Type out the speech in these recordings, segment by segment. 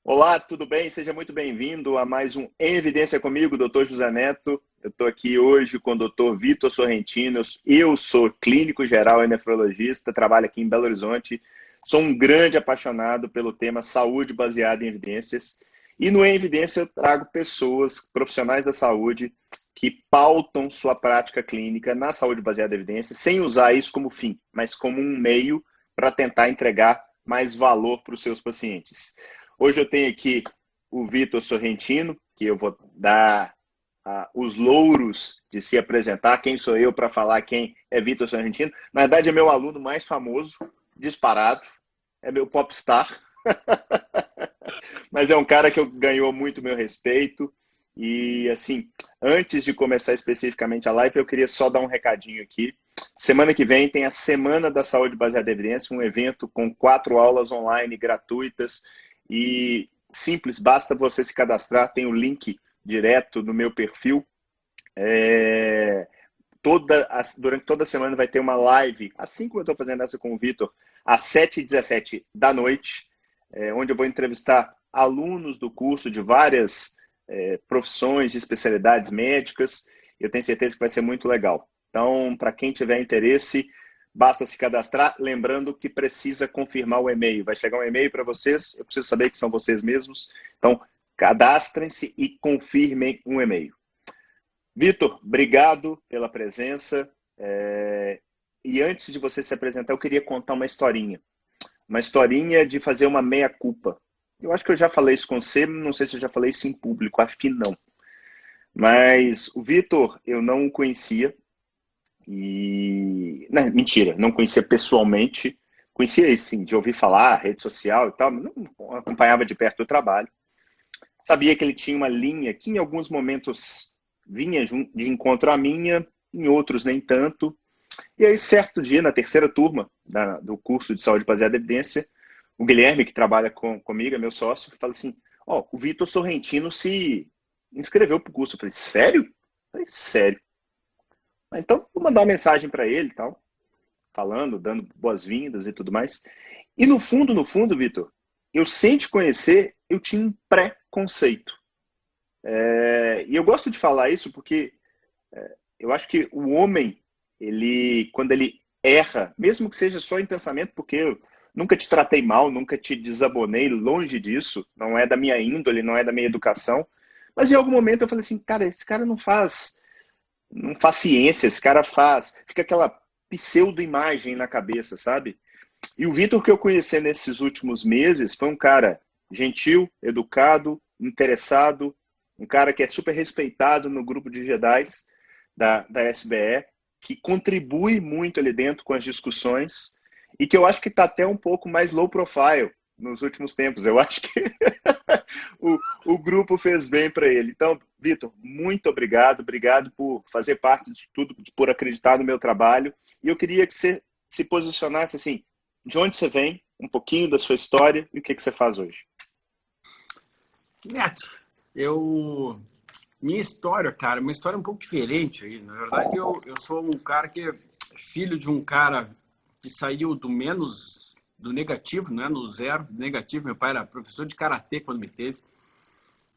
Olá, tudo bem? Seja muito bem-vindo a mais um Em Evidência comigo, Dr. José Neto. Eu estou aqui hoje com o Dr. Vitor Sorrentino. Eu sou clínico geral e nefrologista, trabalho aqui em Belo Horizonte. Sou um grande apaixonado pelo tema saúde baseada em evidências. E no Em Evidência eu trago pessoas, profissionais da saúde, que pautam sua prática clínica na saúde baseada em evidências, sem usar isso como fim, mas como um meio para tentar entregar mais valor para os seus pacientes. Hoje eu tenho aqui o Vitor Sorrentino, que eu vou dar os louros de se apresentar. Quem sou eu para falar quem é Vitor Sorrentino? Na verdade, é meu aluno mais famoso, disparado. É meu popstar. Mas é um cara que ganhou muito meu respeito. E, assim, antes de começar especificamente a live, eu queria só dar um recadinho aqui. Semana que vem tem a Semana da Saúde Baseada em Evidência, um evento com 4 aulas online gratuitas e simples, basta você se cadastrar, tem o link direto no meu perfil. Durante toda a semana vai ter uma live, assim como eu estou fazendo essa com o Vitor, às 7h17 da noite, onde eu vou entrevistar alunos do curso de várias profissões e especialidades médicas. Eu tenho certeza que vai ser muito legal. Então, para quem tiver interesse, basta se cadastrar, lembrando que precisa confirmar o e-mail. Vai chegar um e-mail para vocês, eu preciso saber que são vocês mesmos. Então, cadastrem-se e confirmem um e-mail. Vitor, obrigado pela presença. E antes de você se apresentar, eu queria contar uma historinha. Uma historinha de fazer uma meia-culpa. Eu acho que eu já falei isso com você, não sei se eu já falei isso em público, acho que não. Mas o Vitor, eu não o conhecia. Não, mentira, não conhecia pessoalmente. Conhecia, sim, de ouvir falar, rede social e tal, mas não acompanhava de perto o trabalho. Sabia que ele tinha uma linha que em alguns momentos vinha de encontro à minha, em outros nem tanto. E aí, certo dia, na terceira turma do curso de saúde baseada em evidência, o Guilherme, que trabalha comigo, é meu sócio, fala assim, o Vitor Sorrentino se inscreveu para o curso. Eu falei, sério? Eu falei, sério. Então, vou mandar uma mensagem para ele e tal, falando, dando boas-vindas e tudo mais. E no fundo, Vitor, eu sem te conhecer, eu tinha um pré-conceito. E eu gosto de falar isso porque eu acho que o homem, quando ele erra, mesmo que seja só em pensamento, porque eu nunca te tratei mal, nunca te desabonei, longe disso, não é da minha índole, não é da minha educação, mas em algum momento eu falei assim, cara, esse cara não faz ciência, esse cara fica aquela pseudo-imagem na cabeça, sabe? E o Vitor que eu conheci nesses últimos meses foi um cara gentil, educado, interessado, um cara que é super respeitado no grupo de Jedi da SBE, que contribui muito ali dentro com as discussões e que eu acho que está até um pouco mais low profile nos últimos tempos. Eu acho que o grupo fez bem para ele. Então, Vitor, muito obrigado. Obrigado por fazer parte disso tudo, por acreditar no meu trabalho. E eu queria que você se posicionasse assim, de onde você vem, um pouquinho da sua história e o que você faz hoje. Neto, minha história, cara, uma história um pouco diferente aí. Na verdade, eu sou um cara que é filho de um cara que saiu do negativo, né, no zero, negativo. Meu pai era professor de karatê quando me teve.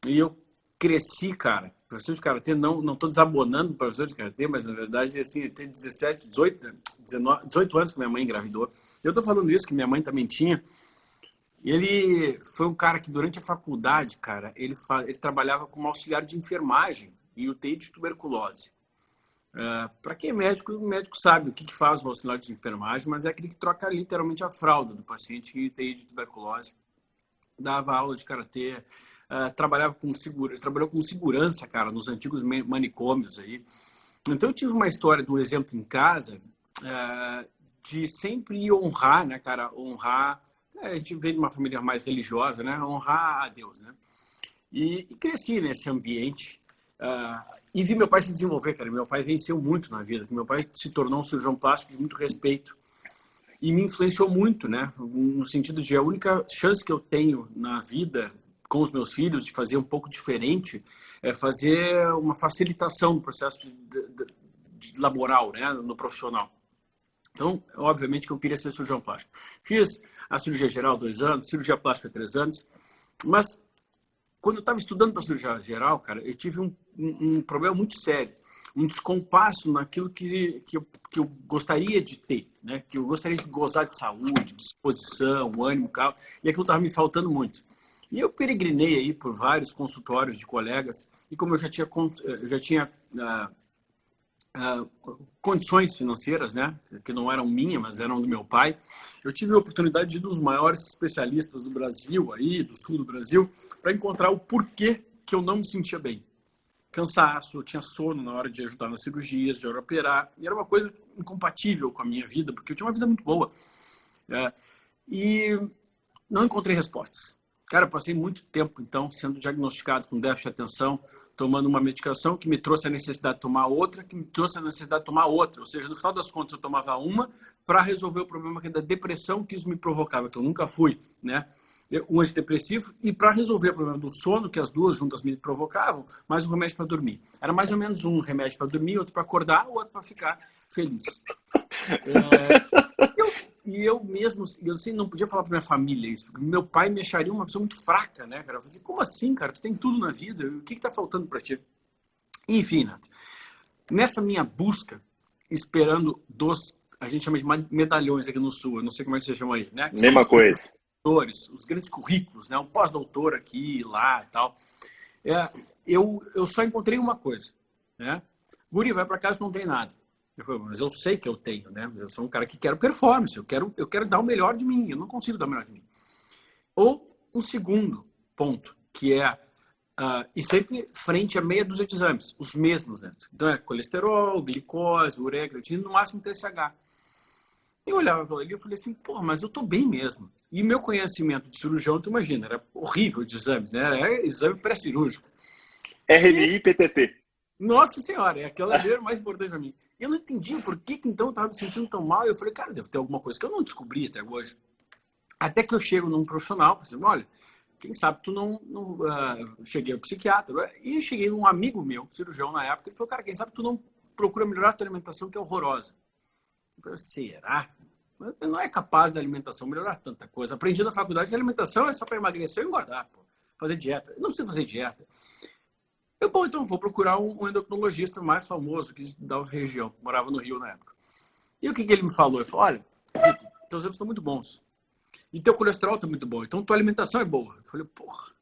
E eu cresci, cara, professor de karatê, não tô desabonando professor de karatê, mas na verdade, assim, eu tenho 18 anos que minha mãe engravidou. Eu tô falando isso, que minha mãe também tinha. Ele foi um cara que durante a faculdade, cara, ele trabalhava como auxiliar de enfermagem em UTI de tuberculose. Para quem é médico, o médico sabe o que faz o auxiliar de enfermagem, mas é aquele que troca literalmente a fralda do paciente em UTI de tuberculose. Dava aula de karatê, trabalhou com segurança, cara, nos antigos manicômios aí. Então eu tive uma história de um exemplo em casa de sempre honrar, né, cara, honrar. A gente veio de uma família mais religiosa, né, honrar a Deus, né. E cresci nesse ambiente e vi meu pai se desenvolver, cara. Meu pai venceu muito na vida. Meu pai se tornou um cirurgião plástico de muito respeito e me influenciou muito, né, no sentido de a única chance que eu tenho na vida com os meus filhos de fazer um pouco diferente é fazer uma facilitação no processo de laboral, né, no profissional. Então, obviamente que eu queria ser cirurgião plástico. Fiz a cirurgia geral 2 anos, cirurgia plástica 3 anos, Mas, quando eu estava estudando para cirurgia geral, cara, eu tive um problema muito sério, um descompasso naquilo que eu gostaria de ter, né? Que eu gostaria de gozar de saúde, disposição, ânimo, calma, e aquilo estava me faltando muito. E eu peregrinei aí por vários consultórios de colegas, e como eu já tinha condições financeiras, né, que não eram minhas, mas eram do meu pai, eu tive a oportunidade de ir dos maiores especialistas do Brasil, aí, do sul do Brasil, para encontrar o porquê que eu não me sentia bem. Cansaço, eu tinha sono na hora de ajudar nas cirurgias, de hora operar, e era uma coisa incompatível com a minha vida, porque eu tinha uma vida muito boa. E não encontrei respostas. Cara, eu passei muito tempo, então, sendo diagnosticado com déficit de atenção, tomando uma medicação que me trouxe a necessidade de tomar outra, que me trouxe a necessidade de tomar outra. Ou seja, no final das contas, eu tomava uma para resolver o problema da depressão que isso me provocava, que eu nunca fui, né? Um antidepressivo, e para resolver o problema do sono, que as duas juntas me provocavam, mais um remédio para dormir. Era mais ou menos um remédio para dormir, outro para acordar, o outro para ficar feliz. Eu mesmo, eu assim, não podia falar para minha família isso, porque meu pai me acharia uma pessoa muito fraca, né, cara? Eu falei assim, como assim, cara? Tu tem tudo na vida, o que tá faltando para ti? Enfim, Nath, nessa minha busca, esperando a gente chama de medalhões aqui no Sul, eu não sei como é que você chama aí, né? Mesma coisa. Os grandes currículos, né? Um pós-doutor aqui, lá e tal. Eu só encontrei uma coisa, né? Guri, vai para casa, não tem nada. Eu falei, mas eu sei que eu tenho, né? Eu sou um cara que quero performance, eu quero dar o melhor de mim, eu não consigo dar o melhor de mim. Ou um segundo ponto, que é, e sempre frente a meia dúzia de exames, os mesmos, né? Então é colesterol, glicose, ureia, creatina, no máximo TSH. Eu olhava para ele e falei assim, porra, mas eu tô bem mesmo. E meu conhecimento de cirurgião, tu imagina, era horrível de exames, né? Era exame pré-cirúrgico. RNI e PTT. Nossa senhora, aquela era mais importante para mim. Eu não entendi por que então eu estava me sentindo tão mal. Eu falei, cara, deve ter alguma coisa que eu não descobri até hoje. Até que eu chego num profissional, assim, olha, quem sabe tu não cheguei ao psiquiatra. E eu cheguei num amigo meu, cirurgião na época, ele falou, cara, quem sabe tu não procura melhorar a tua alimentação, que é horrorosa. Eu falei, será? Não é capaz da alimentação melhorar tanta coisa. Aprendi na faculdade que a alimentação é só para emagrecer e engordar, pô. Fazer dieta. Eu não preciso fazer dieta. Bom, então vou procurar um endocrinologista mais famoso aqui da região, que morava no Rio na época. E o que ele me falou? Ele falou, olha, teus exames estão muito bons. E teu colesterol está muito bom. Então tua alimentação é boa. Eu falei, porra,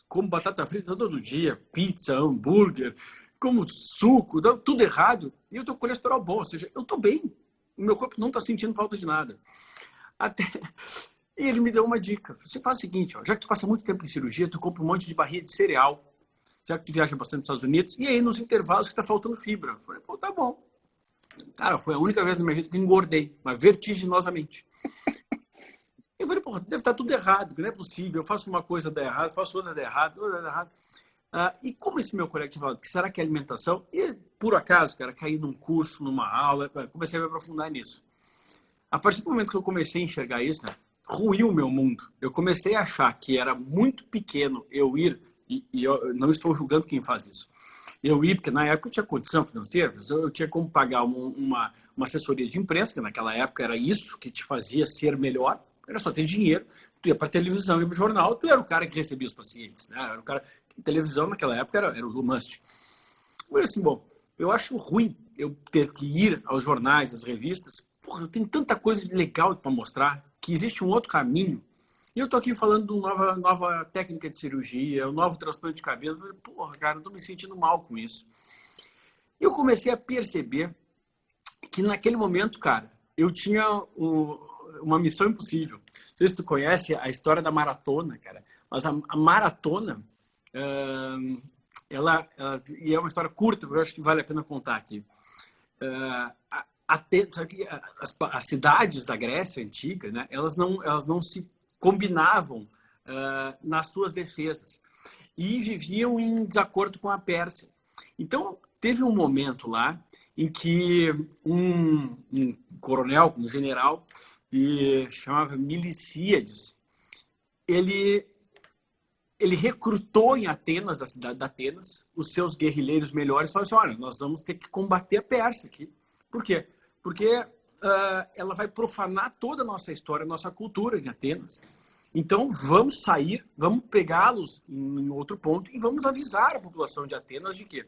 como batata frita todo dia, pizza, hambúrguer, como suco, tudo errado. E o teu colesterol bom, ou seja, eu estou bem. O meu corpo não está sentindo falta de nada. E ele me deu uma dica. Você faz o seguinte, ó, já que tu passa muito tempo em cirurgia, tu compra um monte de barrinha de cereal, já que tu viaja bastante nos Estados Unidos, e aí nos intervalos que está faltando fibra. Eu falei, pô, tá bom. Cara, foi a única vez na minha vida que eu engordei, mas vertiginosamente. Eu falei, pô, deve estar tudo errado, porque não é possível. Eu faço uma coisa dar errado, faço outra dar errado, outra dar errado. E como esse meu colega tinha falado, que será que é alimentação? E, por acaso, cara, caí num curso, numa aula, comecei a me aprofundar nisso. A partir do momento que eu comecei a enxergar isso, né, ruiu o meu mundo. Eu comecei a achar que era muito pequeno eu ir, e eu não estou julgando quem faz isso. Eu ia, porque na época eu tinha condição financeira, eu tinha como pagar uma assessoria de imprensa, que naquela época era isso que te fazia ser melhor, era só ter dinheiro. Tu ia para televisão, ia para o jornal, tu era o cara que recebia os pacientes, né? Era o cara. Televisão naquela época era o must. Eu falei assim, bom, eu acho ruim eu ter que ir aos jornais, às revistas. Porra, eu tenho tanta coisa legal para mostrar que existe um outro caminho. E eu tô aqui falando de uma nova técnica de cirurgia, um novo transplante de cabelo. Eu falei, porra, cara, eu tô me sentindo mal com isso. E eu comecei a perceber que naquele momento, cara, eu tinha uma missão impossível. Não sei se tu conhece a história da maratona, cara, mas a maratona, e é uma história curta, eu acho que vale a pena contar aqui. As cidades da Grécia antiga, né, elas não se combinavam nas suas defesas e viviam em desacordo com a Pérsia. Então, teve um momento lá em que um coronel, um general, que chamava Milicíades, ele recrutou em Atenas, da cidade de Atenas, os seus guerrilheiros melhores e falou assim, olha, nós vamos ter que combater a Pérsia aqui. Por quê? Porque ela vai profanar toda a nossa história, a nossa cultura em Atenas. Então, vamos sair, vamos pegá-los em outro ponto e vamos avisar a população de Atenas de que,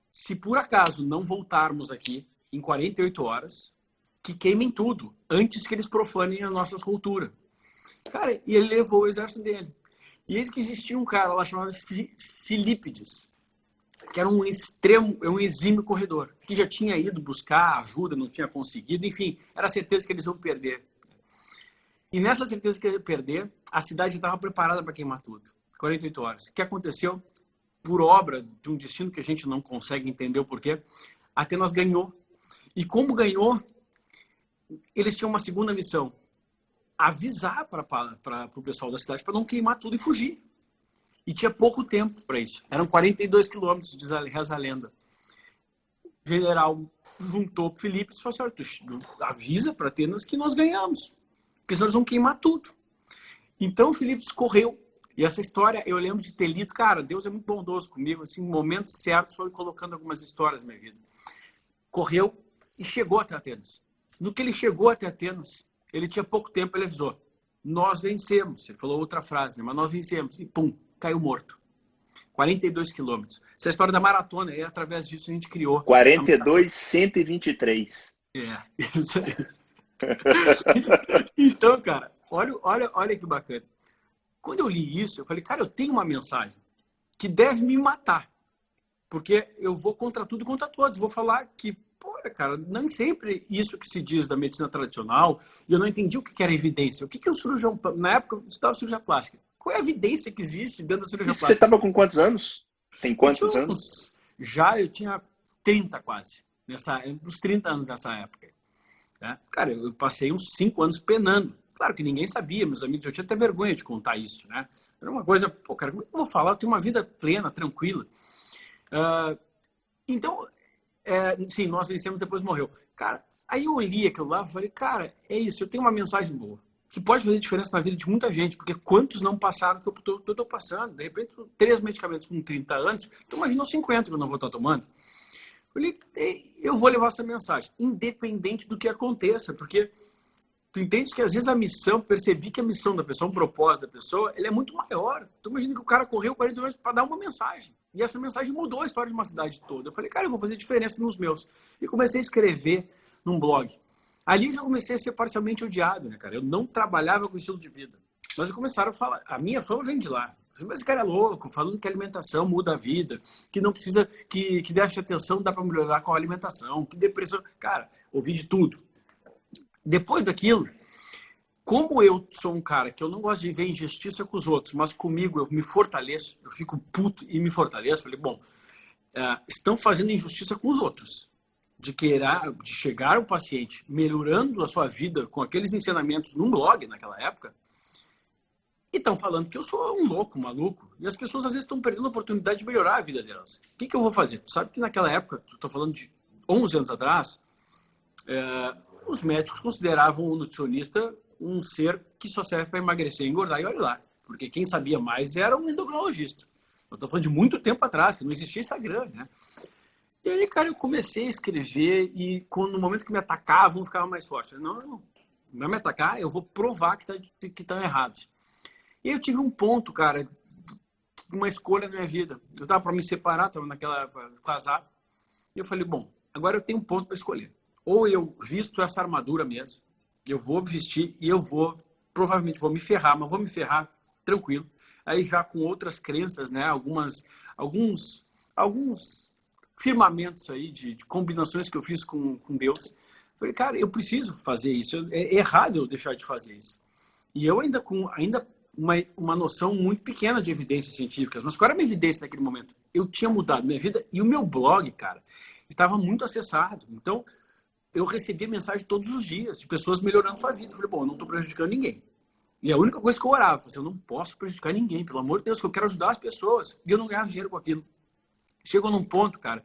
se por acaso não voltarmos aqui em 48 horas, que queimem tudo, antes que eles profanem a nossa cultura. Cara, e ele levou o exército dele. E eis que existia um cara lá chamado Filípides, que era um exímio corredor, que já tinha ido buscar ajuda, não tinha conseguido, enfim, era certeza que eles iam perder. E nessa certeza que ia perder, a cidade estava preparada para queimar tudo. 48 horas. O que aconteceu? Por obra de um destino que a gente não consegue entender o porquê, Atenas ganhou. E como ganhou, eles tinham uma segunda missão. Avisar para o pessoal da cidade para não queimar tudo e fugir. E tinha pouco tempo para isso. Eram 42 quilômetros, reza a lenda. O general juntou Filipe e falou assim, avisa para Atenas que nós ganhamos. Porque senão eles vão queimar tudo. Então o Filipe correu. E essa história eu lembro de ter lido. Cara, Deus é muito bondoso comigo. Assim, em momentos certos foi colocando algumas histórias na minha vida. Correu e chegou até Atenas. No que ele chegou até Atenas, ele tinha pouco tempo, ele avisou. Nós vencemos. Ele falou outra frase, né? Mas nós vencemos. E pum, caiu morto. 42 quilômetros. Essa é a história da maratona. E através disso a gente criou. 42, 123. Isso aí. Então, cara, olha que bacana. Quando eu li isso, eu falei, cara, eu tenho uma mensagem que deve me matar. Porque eu vou contra tudo e contra todos. Vou falar que, pô, cara, nem sempre isso que se diz da medicina tradicional, e eu não entendi o que era evidência. O que o cirurgião, na época, eu estudava cirurgia plástica. Qual é a evidência que existe dentro da cirurgia plástica? Você estava com quantos anos? Tem quantos anos? Já eu tinha 30 quase. Uns 30 anos nessa época. Cara, eu passei uns 5 anos penando. Claro que ninguém sabia, meus amigos, eu tinha até vergonha de contar isso, né? Era uma coisa, pô, cara, como é que eu vou falar? Eu tenho uma vida plena, tranquila. Então, sim, nós vencemos, depois morreu. Cara, aí eu li aquilo lá e falei, cara, é isso, eu tenho uma mensagem boa, que pode fazer diferença na vida de muita gente, porque quantos não passaram que eu estou passando? De repente, 3 medicamentos com 30 anos, tu imagina os 50 que eu não vou estar tomando. Eu vou levar essa mensagem, independente do que aconteça, porque tu entende que às vezes percebi que a missão da pessoa, um propósito da pessoa, ele é muito maior. Tu imagina que o cara correu 42 anos para dar uma mensagem, e essa mensagem mudou a história de uma cidade toda. Eu falei, cara, eu vou fazer diferença nos meus. E comecei a escrever num blog. Ali eu já comecei a ser parcialmente odiado, né, cara? Eu não trabalhava com estilo de vida. Mas eu começaram a falar, a minha fama vem de lá. Mas esse cara é louco, falando que a alimentação muda a vida, que não precisa, que déficit de atenção dá para melhorar com a alimentação, que depressão... Cara, ouvi de tudo. Depois daquilo, como eu sou um cara que eu não gosto de ver injustiça com os outros, mas comigo eu me fortaleço, eu fico puto e me fortaleço, falei, bom, estão fazendo injustiça com os outros. De chegar ao paciente melhorando a sua vida com aqueles ensinamentos num blog naquela época, e estão falando que eu sou um louco, um maluco. E as pessoas às vezes estão perdendo a oportunidade de melhorar a vida delas. O que eu vou fazer? Tu sabe que naquela época, tu tá falando de 11 anos atrás, os médicos consideravam o nutricionista um ser que só serve para emagrecer e engordar, e olha lá. Porque quem sabia mais era um endocrinologista. Eu estou falando de muito tempo atrás, que não existia Instagram, né? E aí, cara, eu comecei a escrever e no momento que me atacavam, eu ficava mais forte. Não vai me atacar, eu vou provar que estão errados. E eu tive um ponto, cara, uma escolha na minha vida. Eu estava para me separar, estava naquela casar. E eu falei, bom, agora eu tenho um ponto para escolher. Ou eu visto essa armadura mesmo, eu vou vestir e provavelmente vou me ferrar, mas vou me ferrar tranquilo. Aí já com outras crenças, né, alguns firmamentos aí de combinações que eu fiz com Deus. Falei, cara, eu preciso fazer isso. É errado eu deixar de fazer isso. E eu ainda uma noção muito pequena de evidências científicas. Mas qual era a minha evidência naquele momento? Eu tinha mudado minha vida e o meu blog, cara, estava muito acessado. Então, eu recebia mensagem todos os dias de pessoas melhorando sua vida. Eu falei, bom, eu não estou prejudicando ninguém. E a única coisa que eu orava, eu falei, eu não posso prejudicar ninguém, pelo amor de Deus, que eu quero ajudar as pessoas. E eu não ganhava dinheiro com aquilo. Chegou num ponto, cara,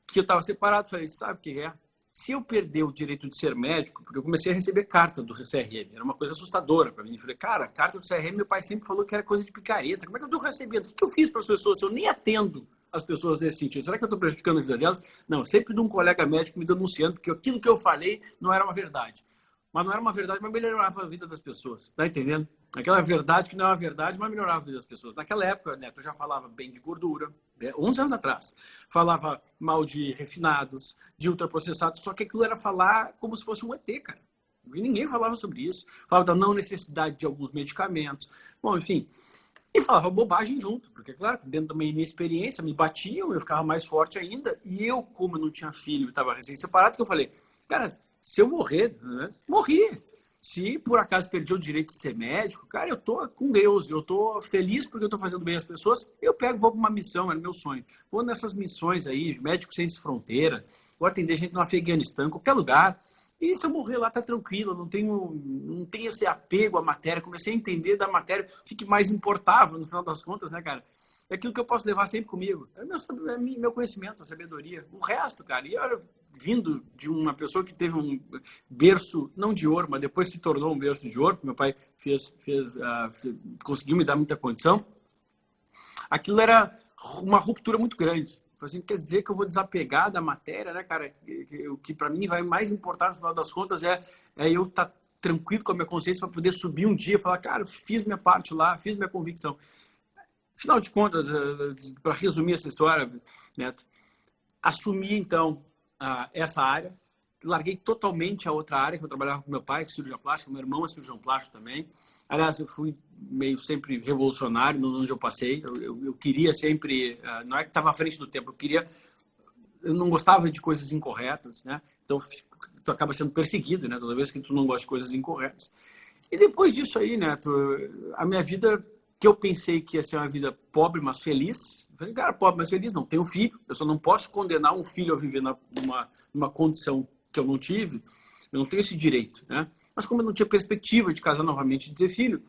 que eu estava separado. Falei, sabe o que é? Se eu perder o direito de ser médico, porque eu comecei a receber carta do CRM, era uma coisa assustadora para mim. Eu falei, cara, carta do CRM, meu pai sempre falou que era coisa de picareta. Como é que eu estou recebendo? O que eu fiz para as pessoas se eu nem atendo as pessoas nesse sentido? Será que eu estou prejudicando a vida delas? Não, sempre de um colega médico me denunciando, porque aquilo que eu falei não era uma verdade. mas não era uma verdade, mas melhorava a vida das pessoas. Tá entendendo? Aquela verdade que não é uma verdade, mas melhorava a vida das pessoas. Naquela época, né, eu já falava bem de gordura, 11 anos atrás. Falava mal de refinados, de ultraprocessados, só que aquilo era falar como se fosse um ET, cara. E ninguém falava sobre isso. Falava da não necessidade de alguns medicamentos. Bom, enfim. E falava bobagem junto, porque, claro, dentro da minha experiência, me batiam, eu ficava mais forte ainda. E eu, como eu não tinha filho e estava recém-separado, que eu falei, cara, se eu morrer, né, morri. Se por acaso perdi o direito de ser médico, cara, eu tô com Deus, eu tô feliz porque eu tô fazendo bem às pessoas, eu pego, vou para uma missão, era meu sonho. Vou nessas missões aí, Médicos Sem Fronteira, vou atender gente no Afeganistão, em qualquer lugar. E se eu morrer lá, tá tranquilo, não tenho esse apego à matéria. Comecei a entender da matéria o que mais importava, no final das contas, né, cara? É aquilo que eu posso levar sempre comigo. É meu conhecimento, a sabedoria. O resto, cara, e eu, vindo de uma pessoa que teve um berço, não de ouro, mas depois se tornou um berço de ouro, porque meu pai conseguiu me dar muita condição, aquilo era uma ruptura muito grande. Assim, quer dizer que eu vou desapegar da matéria, né, cara? O que para mim vai mais importar no final das contas é eu estar tranquilo com a minha consciência para poder subir um dia e falar, cara, fiz minha parte lá, fiz minha convicção. Afinal de contas, para resumir essa história, Neto, assumi então essa área, larguei totalmente a outra área que eu trabalhava com meu pai, que é cirurgião plástico, meu irmão é cirurgião plástico também. Aliás, eu fui meio sempre revolucionário onde eu passei. Eu queria sempre, não é que estava à frente do tempo, eu não gostava de coisas incorretas, né? Então, tu acaba sendo perseguido, né? Toda vez que tu não gosta de coisas incorretas. E depois disso aí, né? A minha vida, que eu pensei que ia ser uma vida pobre, mas feliz. Eu falei, cara, pobre, mas feliz, não. Tenho filho. Eu só não posso condenar um filho a viver numa condição que eu não tive. Eu não tenho esse direito, né? Mas como eu não tinha perspectiva de casar novamente e de ter filho,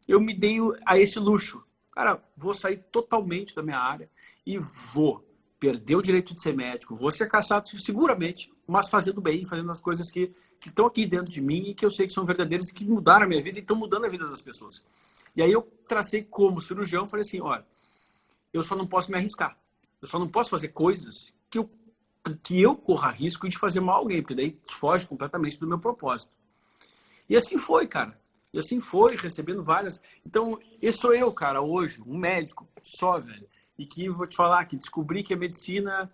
eu me dei a esse luxo. Cara, vou sair totalmente da minha área e vou perder o direito de ser médico, vou ser caçado seguramente, mas fazendo bem, fazendo as coisas que estão aqui dentro de mim e que eu sei que são verdadeiras e que mudaram a minha vida e estão mudando a vida das pessoas. E aí eu tracei como cirurgião, falei assim, olha, eu só não posso me arriscar. Eu só não posso fazer coisas que eu corra risco de fazer mal a alguém, porque daí foge completamente do meu propósito. E assim foi, cara. E assim foi, recebendo várias. Então, esse sou eu, cara, hoje, um médico só, velho. E que vou te falar que descobri que a medicina,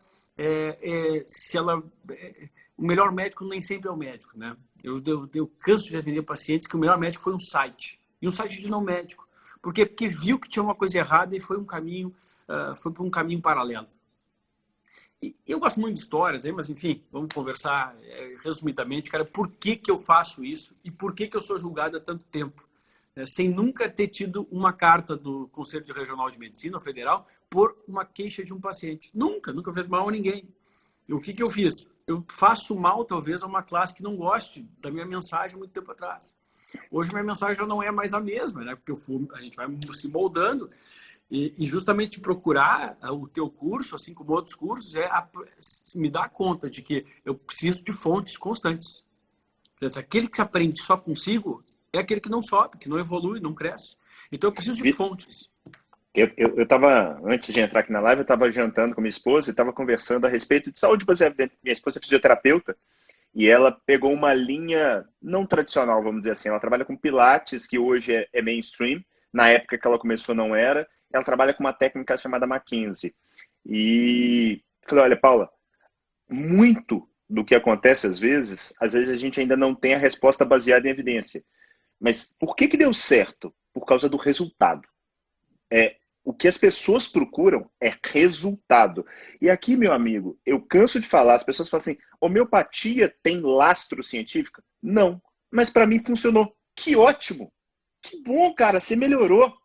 o melhor médico nem sempre é o médico, né? Eu canso de atender pacientes que o melhor médico foi um site. E um site de não médico. Por quê? Porque viu que tinha uma coisa errada e foi por um caminho paralelo. E eu gosto muito de histórias, mas enfim, vamos conversar resumidamente, cara, por que eu faço isso e por que eu sou julgado há tanto tempo, né, sem nunca ter tido uma carta do Conselho Regional de Medicina Federal por uma queixa de um paciente. Nunca fez mal a ninguém. E o que eu fiz? Eu faço mal, talvez, a uma classe que não goste da minha mensagem há muito tempo atrás. Hoje minha mensagem já não é mais a mesma, né, porque a gente vai se moldando. E justamente procurar o teu curso, assim como outros cursos, me dar conta de que eu preciso de fontes constantes. Aquele que se aprende só consigo é aquele que não sobe, que não evolui, não cresce. Então eu preciso de fontes. Eu estava, antes de entrar aqui na live, eu estava jantando com minha esposa e estava conversando a respeito de saúde baseada. Minha esposa é fisioterapeuta e ela pegou uma linha não tradicional, vamos dizer assim. Ela trabalha com pilates, que hoje é mainstream. Na época que ela começou não era. Ela trabalha com uma técnica chamada McKinsey. E falei, olha, Paula, muito do que acontece às vezes a gente ainda não tem a resposta baseada em evidência. Mas por que deu certo? Por causa do resultado. O que as pessoas procuram é resultado. E aqui, meu amigo, eu canso de falar, as pessoas falam assim, homeopatia tem lastro científico? Não, mas para mim funcionou. Que ótimo! Que bom, cara, você melhorou.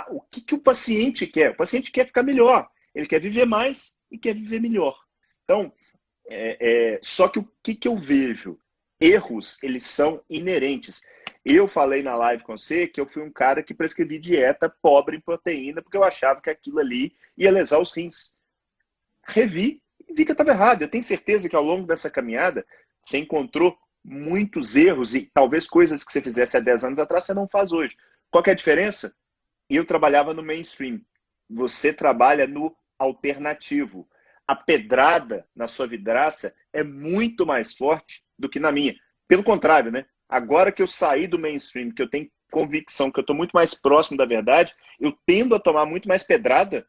O que o paciente quer? O paciente quer ficar melhor, ele quer viver mais e quer viver melhor. Então, só que o que eu vejo? Erros, eles são inerentes. Eu falei na live com você que eu fui um cara que prescrevi dieta pobre em proteína porque eu achava que aquilo ali ia lesar os rins. Revi e vi que eu estava errado. Eu tenho certeza que ao longo dessa caminhada você encontrou muitos erros e talvez coisas que você fizesse há 10 anos atrás você não faz hoje. Qual que é a diferença? Eu trabalhava no mainstream. Você trabalha no alternativo. A pedrada na sua vidraça é muito mais forte do que na minha. Pelo contrário, né? Agora que eu saí do mainstream, que eu tenho convicção que eu estou muito mais próximo da verdade, eu tendo a tomar muito mais pedrada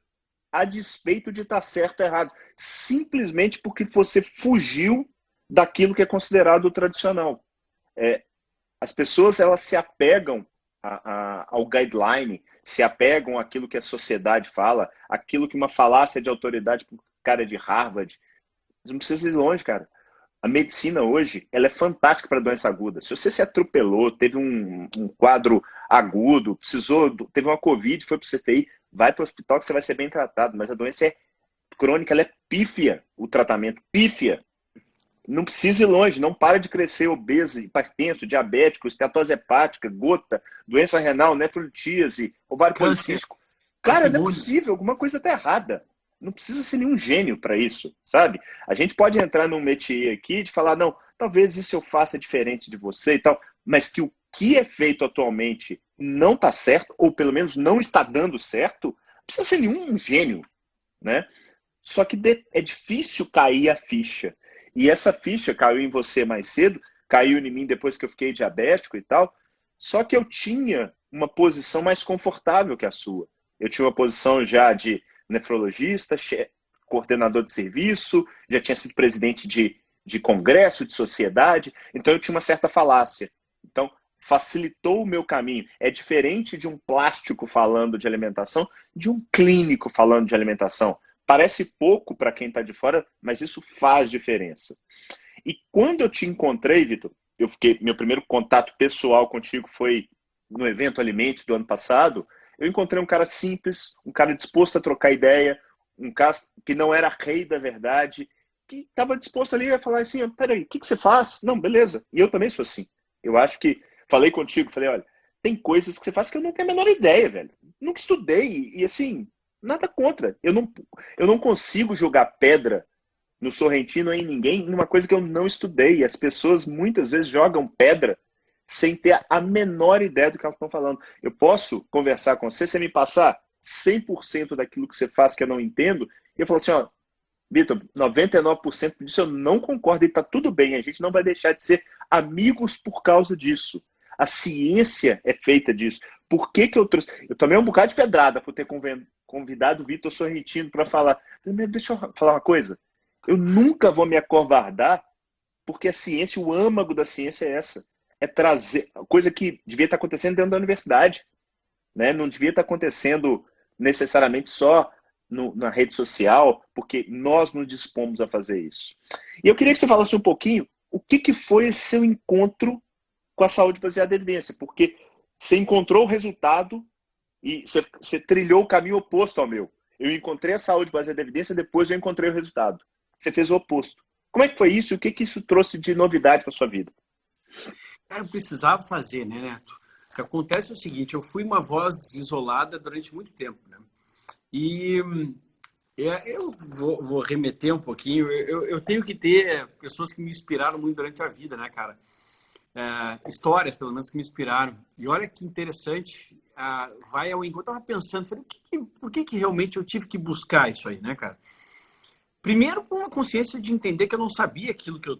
a despeito de estar certo ou errado. Simplesmente porque você fugiu daquilo que é considerado o tradicional. As pessoas, elas se apegam ao guideline, se apegam àquilo que a sociedade fala, aquilo que uma falácia de autoridade para o cara de Harvard. Mas não precisa ir longe, cara. A medicina hoje, ela é fantástica para doença aguda. Se você se atropelou, teve um quadro agudo, teve uma Covid, foi para o CTI, vai para o hospital que você vai ser bem tratado. Mas a doença é crônica, ela é pífia, o tratamento, pífia. Não precisa ir longe, não para de crescer obeso, hipertenso, diabético, esteatose hepática, gota, doença renal, nefrotíase, ovário policístico. Cara, não é possível, alguma coisa está errada. Não precisa ser nenhum gênio para isso, sabe? A gente pode entrar num métier aqui de falar, não, talvez isso eu faça diferente de você e tal, mas que o que é feito atualmente não está certo, ou pelo menos não está dando certo, não precisa ser nenhum gênio, né? Só que é difícil cair a ficha. E essa ficha caiu em você mais cedo, caiu em mim depois que eu fiquei diabético e tal, só que eu tinha uma posição mais confortável que a sua. Eu tinha uma posição já de nefrologista, coordenador de serviço, já tinha sido presidente de congresso, de sociedade, então eu tinha uma certa falácia. Então, facilitou o meu caminho. É diferente de um plástico falando de alimentação, de um clínico falando de alimentação. Parece pouco para quem está de fora, mas isso faz diferença. E quando eu te encontrei, Vitor, meu primeiro contato pessoal contigo foi no evento Alimentos do ano passado. Eu encontrei um cara simples, um cara disposto a trocar ideia, um cara que não era rei da verdade, que estava disposto ali a falar assim, peraí, o que você faz? Não, beleza. E eu também sou assim. Eu acho que, falei contigo, falei, olha, tem coisas que você faz que eu não tenho a menor ideia, velho. Nunca estudei e assim, nada contra. Eu não consigo jogar pedra no Sorrentino ou em ninguém numa coisa que eu não estudei. As pessoas muitas vezes jogam pedra sem ter a menor ideia do que elas estão falando. Eu posso conversar com você, você me passar 100% daquilo que você faz que eu não entendo, e eu falo assim, ó, Vitor, 99% disso eu não concordo e está tudo bem, a gente não vai deixar de ser amigos por causa disso. A ciência é feita disso. Por que eu trouxe? Eu tomei um bocado de pedrada por ter convidado o Vitor Sorrentino para falar. Deixa eu falar uma coisa. Eu nunca vou me acovardar, porque a ciência, o âmago da ciência é essa. É trazer coisa que devia estar acontecendo dentro da universidade, né? Não devia estar acontecendo necessariamente só na rede social, porque nós nos dispomos a fazer isso. E eu queria que você falasse um pouquinho o que foi esse seu encontro com a saúde baseada em evidência, porque você encontrou o resultado e você trilhou o caminho oposto ao meu. Eu encontrei a saúde baseada em evidência, depois eu encontrei o resultado. Você fez o oposto. Como é que foi isso e o que isso trouxe de novidade para sua vida? Cara, eu precisava fazer, né, Neto? O que acontece é o seguinte, eu fui uma voz isolada durante muito tempo, né? E eu vou remeter um pouquinho. Eu tenho que ter pessoas que me inspiraram muito durante a vida, né, cara? Histórias, pelo menos, que me inspiraram. E olha que interessante, vai ao encontro. Eu estava pensando, falei, por que realmente eu tive que buscar isso aí, né, cara? Primeiro, por uma consciência de entender que eu não sabia aquilo que eu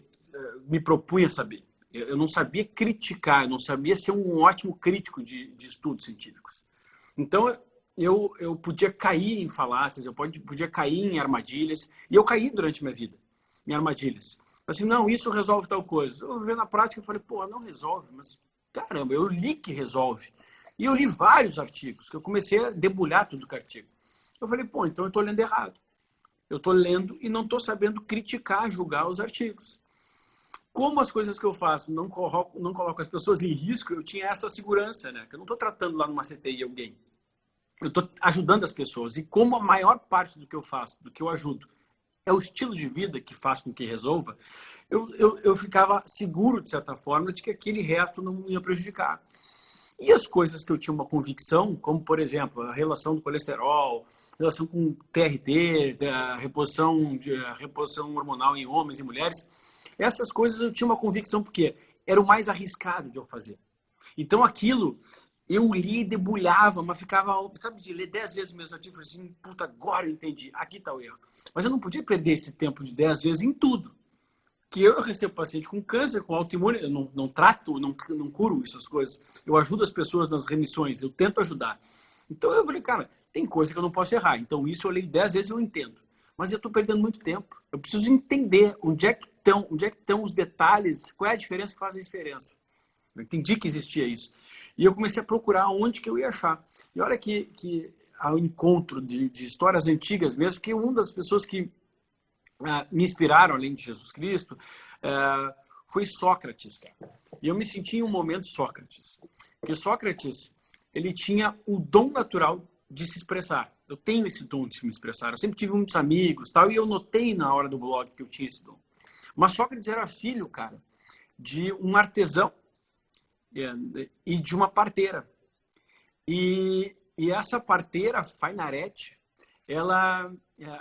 me propunha saber. Eu não sabia criticar, eu não sabia ser um ótimo crítico de estudos científicos. Então, eu podia cair em falácias, eu podia cair em armadilhas, e eu caí durante minha vida em armadilhas. Assim, não, isso resolve tal coisa. Eu vi na prática, eu falei, pô, não resolve, mas caramba, eu li que resolve. E eu li vários artigos, que eu comecei a debulhar tudo que artigo. Eu falei, pô, então eu estou lendo errado. Eu estou lendo e não estou sabendo criticar, julgar os artigos. Como as coisas que eu faço não colocam as pessoas em risco, eu tinha essa segurança, né? Que eu não estou tratando lá numa CTI alguém. Eu estou ajudando as pessoas. E como a maior parte do que eu faço, do que eu ajudo, é o estilo de vida que faz com que resolva, eu ficava seguro, de certa forma, de que aquele resto não ia prejudicar. E as coisas que eu tinha uma convicção, como, por exemplo, a relação do colesterol, relação com TRT, a reposição hormonal em homens e mulheres, essas coisas eu tinha uma convicção porque era o mais arriscado de eu fazer. Então aquilo eu li e debulhava, mas ficava, sabe, de ler 10 vezes o mesmo artigo, assim, puta, agora eu entendi, aqui está o erro. Mas eu não podia perder esse tempo de 10 vezes em tudo. que eu recebo paciente com câncer, com autoimune, eu não trato, não curo essas coisas. Eu ajudo as pessoas nas remissões, eu tento ajudar. Então eu falei, cara, tem coisa que eu não posso errar. Então isso eu leio 10 vezes e eu entendo. Mas eu estou perdendo muito tempo. Eu preciso entender onde é que estão os detalhes, qual é a diferença que faz a diferença. Eu entendi que existia isso. E eu comecei a procurar onde que eu ia achar. E olha que ao encontro de histórias antigas mesmo, que uma das pessoas que me inspiraram, além de Jesus Cristo, foi Sócrates, cara. E eu me senti em um momento Sócrates. Porque Sócrates, ele tinha o dom natural de se expressar. Eu tenho esse dom de se me expressar. Eu sempre tive muitos amigos, tal, e eu notei na hora do blog que eu tinha esse dom. Mas Sócrates era filho, cara, de um artesão e de uma parteira. E essa parteira, Fainarete, ela,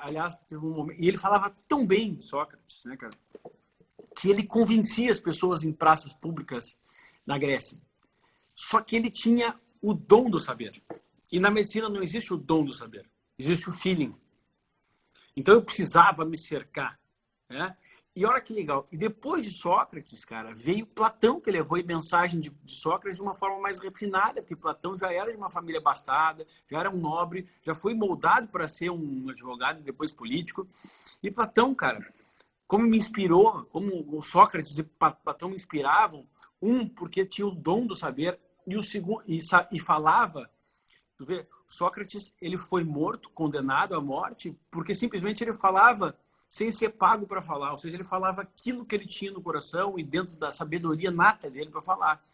aliás, teve um momento, e ele falava tão bem, Sócrates, né, cara, que ele convencia as pessoas em praças públicas na Grécia. Só que ele tinha o dom do saber. E na medicina não existe o dom do saber, existe o feeling. Então eu precisava me cercar, né? E olha que legal. E depois de Sócrates, cara, veio Platão, que levou a mensagem de Sócrates de uma forma mais refinada, porque Platão já era de uma família abastada, já era um nobre, já foi moldado para ser um advogado e depois político. E Platão, cara, como me inspirou, como o Sócrates e Platão me inspiravam, porque tinha o dom do saber, e o segundo, e falava, tu vê, Sócrates, ele foi morto, condenado à morte, porque simplesmente ele falava sem ser pago para falar, ou seja, ele falava aquilo que ele tinha no coração e dentro da sabedoria nata dele para falar.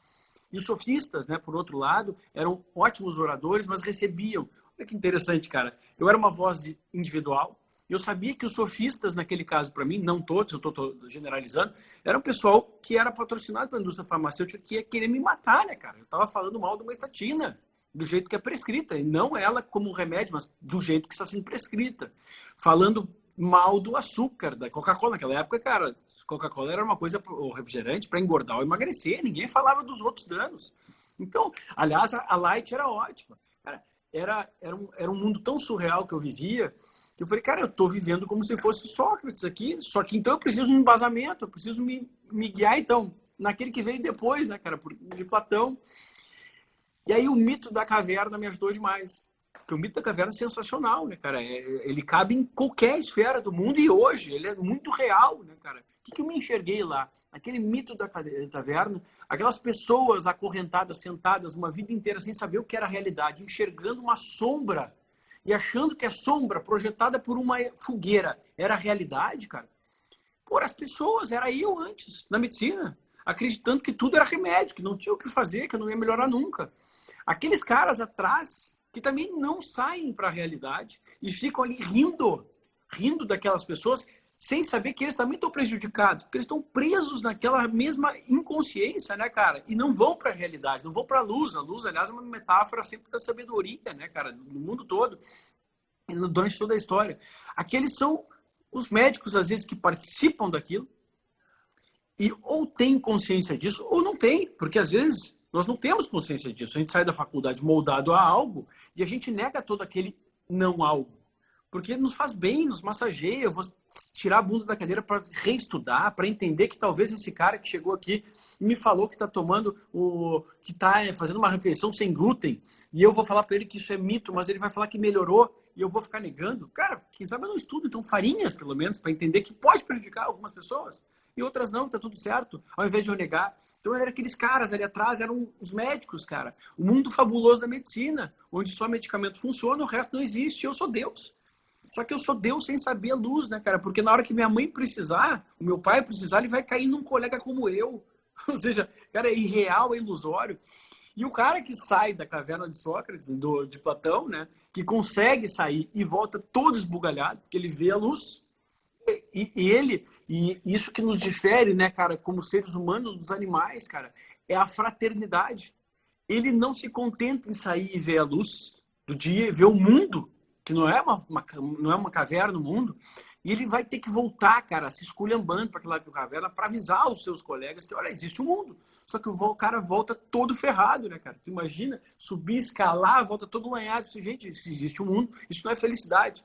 E os sofistas, né, por outro lado, eram ótimos oradores, mas recebiam. Olha que interessante, cara. Eu era uma voz individual, eu sabia que os sofistas, naquele caso para mim, não todos, eu estou generalizando, era um pessoal que era patrocinado pela indústria farmacêutica que ia querer me matar, né, cara? Eu estava falando mal de uma estatina, do jeito que é prescrita, e não ela como remédio, mas do jeito que está sendo prescrita. Falando mal do açúcar, da Coca-Cola. Naquela época, cara, Coca-Cola era uma coisa, o refrigerante, para engordar ou emagrecer. Ninguém falava dos outros danos. Então, aliás, a Light era ótima. Cara, era um mundo tão surreal que eu vivia, que eu falei, cara, eu estou vivendo como se fosse Sócrates aqui, só que então eu preciso de um embasamento, eu preciso me guiar, então, naquele que veio depois, né, cara, de Platão. E aí o mito da caverna me ajudou demais. Porque o mito da caverna é sensacional, né, cara? Ele cabe em qualquer esfera do mundo e hoje ele é muito real, né, cara? O que eu me enxerguei lá? Aquele mito da caverna, aquelas pessoas acorrentadas, sentadas uma vida inteira sem saber o que era a realidade, enxergando uma sombra e achando que a sombra projetada por uma fogueira era a realidade, cara. Pô, as pessoas, era eu antes, na medicina, acreditando que tudo era remédio, que não tinha o que fazer, que eu não ia melhorar nunca. Aqueles caras atrás que também não saem para a realidade e ficam ali rindo daquelas pessoas sem saber que eles também estão prejudicados, porque eles estão presos naquela mesma inconsciência, né, cara? E não vão para a realidade, não vão para a luz. A luz, aliás, é uma metáfora sempre da sabedoria, né, cara? No mundo todo, durante toda a história. Aqueles são os médicos, às vezes, que participam daquilo e ou têm consciência disso ou não têm, porque às vezes nós não temos consciência disso. A gente sai da faculdade moldado a algo e a gente nega todo aquele não algo. Porque nos faz bem, nos massageia. Eu vou tirar a bunda da cadeira para reestudar, para entender que talvez esse cara que chegou aqui e me falou que está tomando que está fazendo uma refeição sem glúten, e eu vou falar para ele que isso é mito, mas ele vai falar que melhorou e eu vou ficar negando. Cara, quem sabe eu não estudo, então farinhas, pelo menos, para entender que pode prejudicar algumas pessoas e outras não, está tudo certo, ao invés de eu negar. Então, eram aqueles caras ali atrás, eram os médicos, cara. O mundo fabuloso da medicina, onde só medicamento funciona, o resto não existe. Eu sou Deus. Só que eu sou Deus sem saber a luz, né, cara? Porque na hora que minha mãe precisar, o meu pai precisar, ele vai cair num colega como eu. Ou seja, cara, é irreal, é ilusório. E o cara que sai da caverna de Sócrates, de Platão, né, que consegue sair e volta todo esbugalhado, porque ele vê a luz. E isso que nos difere, né, cara, como seres humanos dos animais, cara, é a fraternidade. Ele não se contenta em sair e ver a luz do dia e ver o mundo, que não é uma caverna no mundo, e ele vai ter que voltar, cara, se esculhambando para aquela caverna para avisar os seus colegas que, olha, existe um mundo. Só que o cara volta todo ferrado, né, cara? Tu imagina subir, escalar, volta todo lanhado. Gente, se existe um mundo, isso não é felicidade.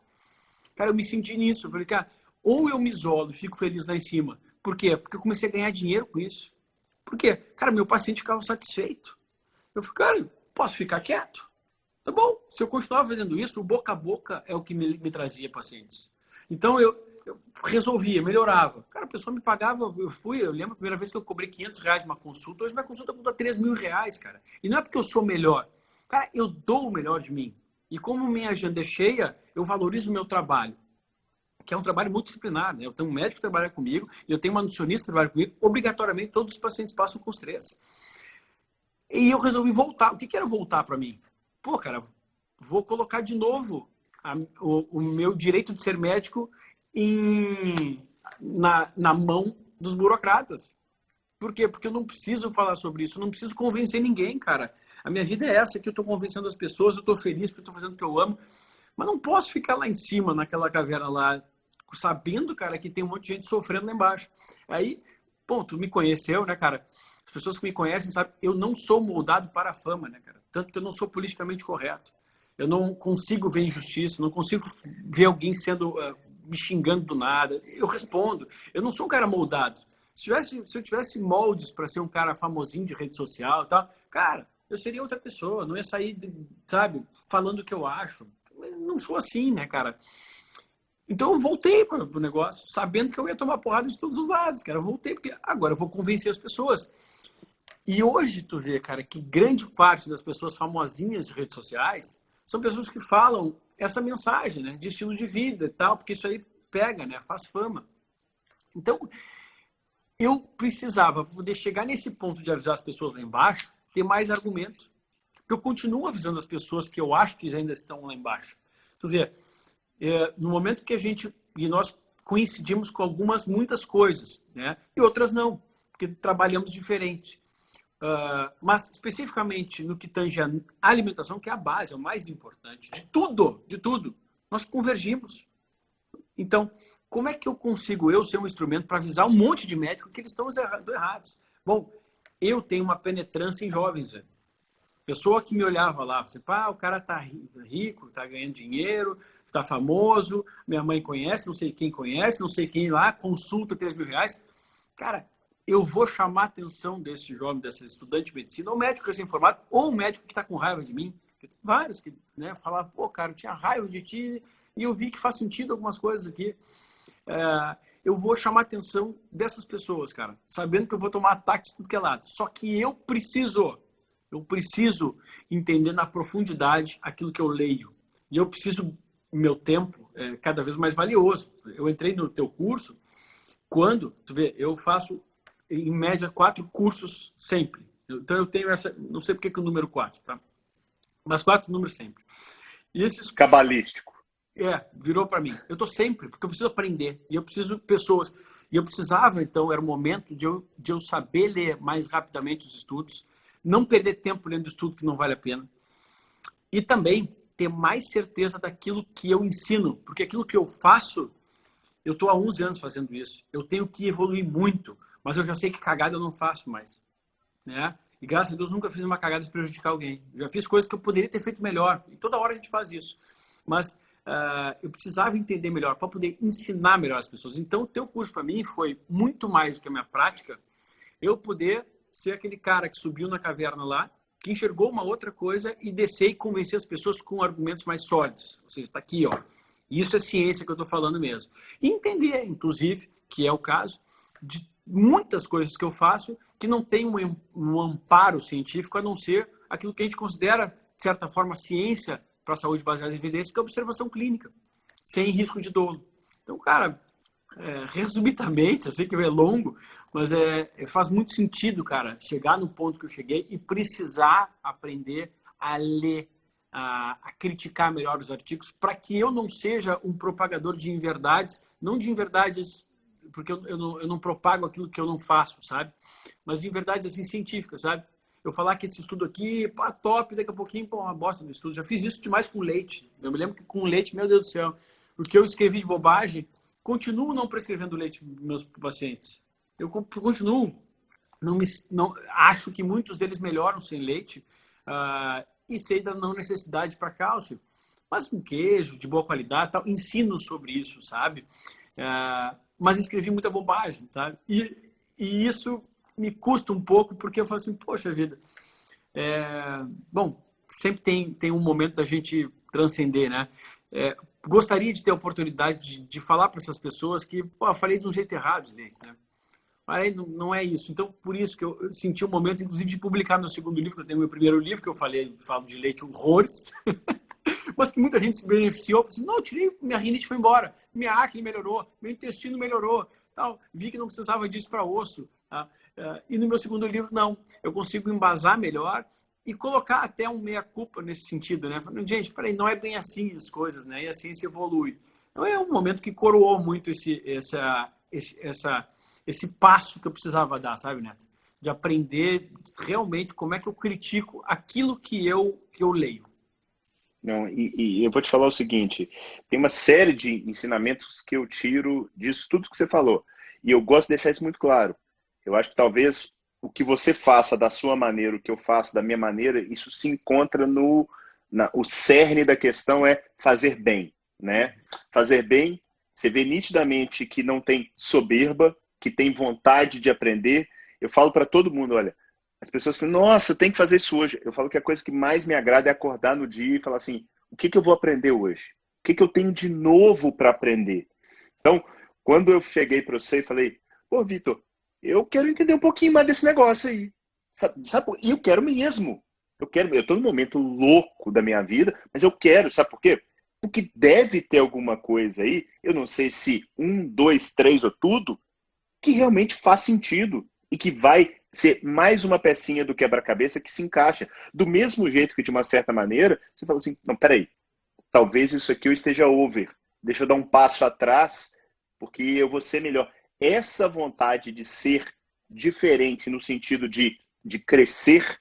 Cara, eu me senti nisso. Eu falei, cara, ou eu me isolo e fico feliz lá em cima, Por quê? Porque eu comecei a ganhar dinheiro com isso. Por quê? Cara, meu paciente ficava satisfeito. Eu falei, cara, posso ficar quieto? Tá bom. Se eu continuar fazendo isso, o boca a boca é o que me trazia pacientes. Então, eu resolvia, melhorava. Cara, a pessoa me pagava, eu lembro a primeira vez que eu cobrei R$500 uma consulta, hoje minha consulta custa R$3.000, cara. E não é porque eu sou melhor. Cara, eu dou o melhor de mim. E como minha agenda é cheia, eu valorizo o meu trabalho, que é um trabalho multidisciplinar, né? Eu tenho um médico que trabalha comigo, e eu tenho uma nutricionista que trabalha comigo, obrigatoriamente todos os pacientes passam com os 3. E eu resolvi voltar. O que era voltar para mim? Pô, cara, vou colocar de novo o meu direito de ser médico na mão dos burocratas. Por quê? Porque eu não preciso falar sobre isso, eu não preciso convencer ninguém, cara. A minha vida é essa, que eu estou convencendo as pessoas, eu estou feliz porque eu estou fazendo o que eu amo, mas não posso ficar lá em cima, naquela caverna lá, sabendo, cara, que tem um monte de gente sofrendo lá embaixo. Aí, pô, tu me conheceu, né, cara? As pessoas que me conhecem sabem, eu não sou moldado para a fama, né, cara? Tanto que eu não sou politicamente correto. Eu não consigo ver injustiça, não consigo ver alguém sendo me xingando do nada. Eu respondo. Eu não sou um cara moldado. Se eu tivesse moldes para ser um cara famosinho de rede social e tal, cara, eu seria outra pessoa. Não ia sair, sabe, falando o que eu acho. Não sou assim, né, cara? Então eu voltei para o negócio, sabendo que eu ia tomar porrada de todos os lados, cara. Eu voltei porque agora eu vou convencer as pessoas. E hoje tu vê, cara, que grande parte das pessoas famosinhas de redes sociais são pessoas que falam essa mensagem, né, de estilo de vida e tal, porque isso aí pega, né, faz fama. Então, eu precisava, para poder chegar nesse ponto de avisar as pessoas lá embaixo, ter mais argumentos. Porque eu continuo avisando as pessoas que eu acho que ainda estão lá embaixo. Tu vê, no momento que nós coincidimos com muitas coisas, né, e outras não, porque trabalhamos diferente. Mas especificamente no que tange a alimentação, que é a base, é o mais importante de tudo, nós convergimos. Então, como é que eu consigo ser um instrumento para avisar um monte de médicos que eles estão errados? Bom, eu tenho uma penetrância em jovens, velho. Pessoa que me olhava lá, você, pá, o cara tá rico, tá ganhando dinheiro, tá famoso, minha mãe conhece, não sei quem lá, consulta R$3.000. Cara, eu vou chamar a atenção desse jovem, desse estudante de medicina, ou médico recém-formado, ou um médico que está com raiva de mim. Vários que, né, falavam, pô, cara, eu tinha raiva de ti e eu vi que faz sentido algumas coisas aqui. Eu vou chamar a atenção dessas pessoas, cara, sabendo que eu vou tomar ataque de tudo que é lado. Só que eu preciso entender na profundidade aquilo que eu leio. E eu preciso, meu tempo é cada vez mais valioso. Eu entrei no teu curso, tu vê, eu faço em média 4 cursos sempre. Então eu tenho essa, não sei porque que o número 4, tá? Mas 4 números sempre. E esses cabalístico. Virou para mim. Eu tô sempre, porque eu preciso aprender. E eu preciso de pessoas. E eu precisava, então, era o momento de eu saber ler mais rapidamente os estudos, não perder tempo lendo estudo que não vale a pena. E também ter mais certeza daquilo que eu ensino. Porque aquilo que eu faço, eu estou há 11 anos fazendo isso. Eu tenho que evoluir muito, mas eu já sei que cagada eu não faço mais, né? E graças a Deus nunca fiz uma cagada de prejudicar alguém. Já fiz coisas que eu poderia ter feito melhor. E toda hora a gente faz isso. Mas eu precisava entender melhor para poder ensinar melhor as pessoas. Então, o teu curso para mim foi muito mais do que a minha prática. Eu poder ser aquele cara que subiu na caverna lá, que enxergou uma outra coisa e descer e convencer as pessoas com argumentos mais sólidos. Ou seja, está aqui, ó. Isso é ciência que eu estou falando mesmo. E entender, inclusive, que é o caso de muitas coisas que eu faço que não tem um amparo científico, a não ser aquilo que a gente considera, de certa forma, ciência para a saúde baseada em evidência, que é a observação clínica, sem risco de dolo. Então, cara, resumidamente, eu sei que é longo, mas faz muito sentido, cara, chegar no ponto que eu cheguei e precisar aprender a ler, a criticar melhor os artigos, para que eu não seja um propagador de inverdades, não de inverdades, porque eu não propago aquilo que eu não faço, sabe? Mas de inverdades, assim, científicas, sabe? Eu falar que esse estudo aqui, pá, top, daqui a pouquinho, pô, uma bosta no estudo. Já fiz isso demais com leite. Eu me lembro que com leite, meu Deus do céu, porque eu escrevi de bobagem, continuo não prescrevendo leite para meus pacientes. Eu continuo, acho que muitos deles melhoram sem leite, e sei da não necessidade para cálcio. Mas com queijo, de boa qualidade, tal, ensino sobre isso, sabe? mas escrevi muita bobagem, sabe? E isso me custa um pouco, porque eu falo assim, poxa vida, bom, sempre tem um momento da gente transcender, né? Gostaria de ter a oportunidade de falar para essas pessoas que, pô, eu falei de um jeito errado, gente, né? Aí não é isso. Então, por isso que eu senti um momento, inclusive, de publicar meu segundo livro, que eu tenho meu primeiro livro, que eu falo de leite horrores, mas que muita gente se beneficiou. Falei assim, não, eu tirei, minha rinite foi embora, minha acne melhorou, meu intestino melhorou, tal. Vi que não precisava disso para osso. Tá? E no meu segundo livro, não. Eu consigo embasar melhor e colocar até um meia-culpa nesse sentido, né? Falando, gente, peraí, não é bem assim as coisas, né? E a ciência evolui. Então, é um momento que coroou muito esse passo que eu precisava dar, sabe, Neto? De aprender realmente como é que eu critico aquilo que eu leio. Não, e eu vou te falar o seguinte, tem uma série de ensinamentos que eu tiro disso tudo que você falou. E eu gosto de deixar isso muito claro. Eu acho que talvez o que você faça da sua maneira, o que eu faço da minha maneira, isso se encontra o cerne da questão é fazer bem, né? Fazer bem, você vê nitidamente que não tem soberba, que tem vontade de aprender. Eu falo para todo mundo, olha, as pessoas falam, nossa, eu tenho que fazer isso hoje. Eu falo que a coisa que mais me agrada é acordar no dia e falar assim, o que eu vou aprender hoje? O que eu tenho de novo para aprender? Então, quando eu cheguei para você e falei, pô, Vitor, eu quero entender um pouquinho mais desse negócio aí. Sabe? E eu quero mesmo. Eu estou num momento louco da minha vida, mas eu quero, sabe por quê? Porque deve ter alguma coisa aí, eu não sei se 1, 2, 3 ou tudo, que realmente faz sentido e que vai ser mais uma pecinha do quebra-cabeça que se encaixa. Do mesmo jeito que, de uma certa maneira, você fala assim, não, peraí, talvez isso aqui eu esteja over, deixa eu dar um passo atrás, porque eu vou ser melhor. Essa vontade de ser diferente no sentido de crescer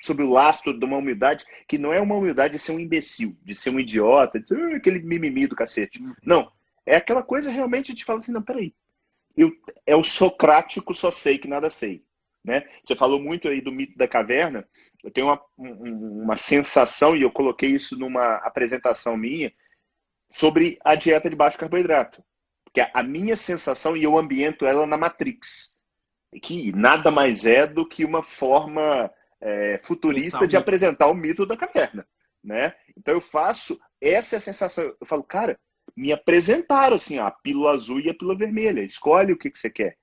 sob o lastro de uma humildade, que não é uma humildade de ser um imbecil, de ser um idiota, de ser aquele mimimi do cacete. Não, é aquela coisa realmente de falar assim, não, peraí, é o socrático só sei que nada sei. Né? Você falou muito aí do mito da caverna, eu tenho uma sensação, e eu coloquei isso numa apresentação minha, sobre a dieta de baixo carboidrato. Porque a minha sensação, e eu ambiento ela na Matrix, que nada mais é do que uma forma futurista de apresentar o mito da caverna. Né? Então eu faço, essa é a sensação, eu falo, cara, me apresentaram assim, a pílula azul e a pílula vermelha, escolhe o que você quer.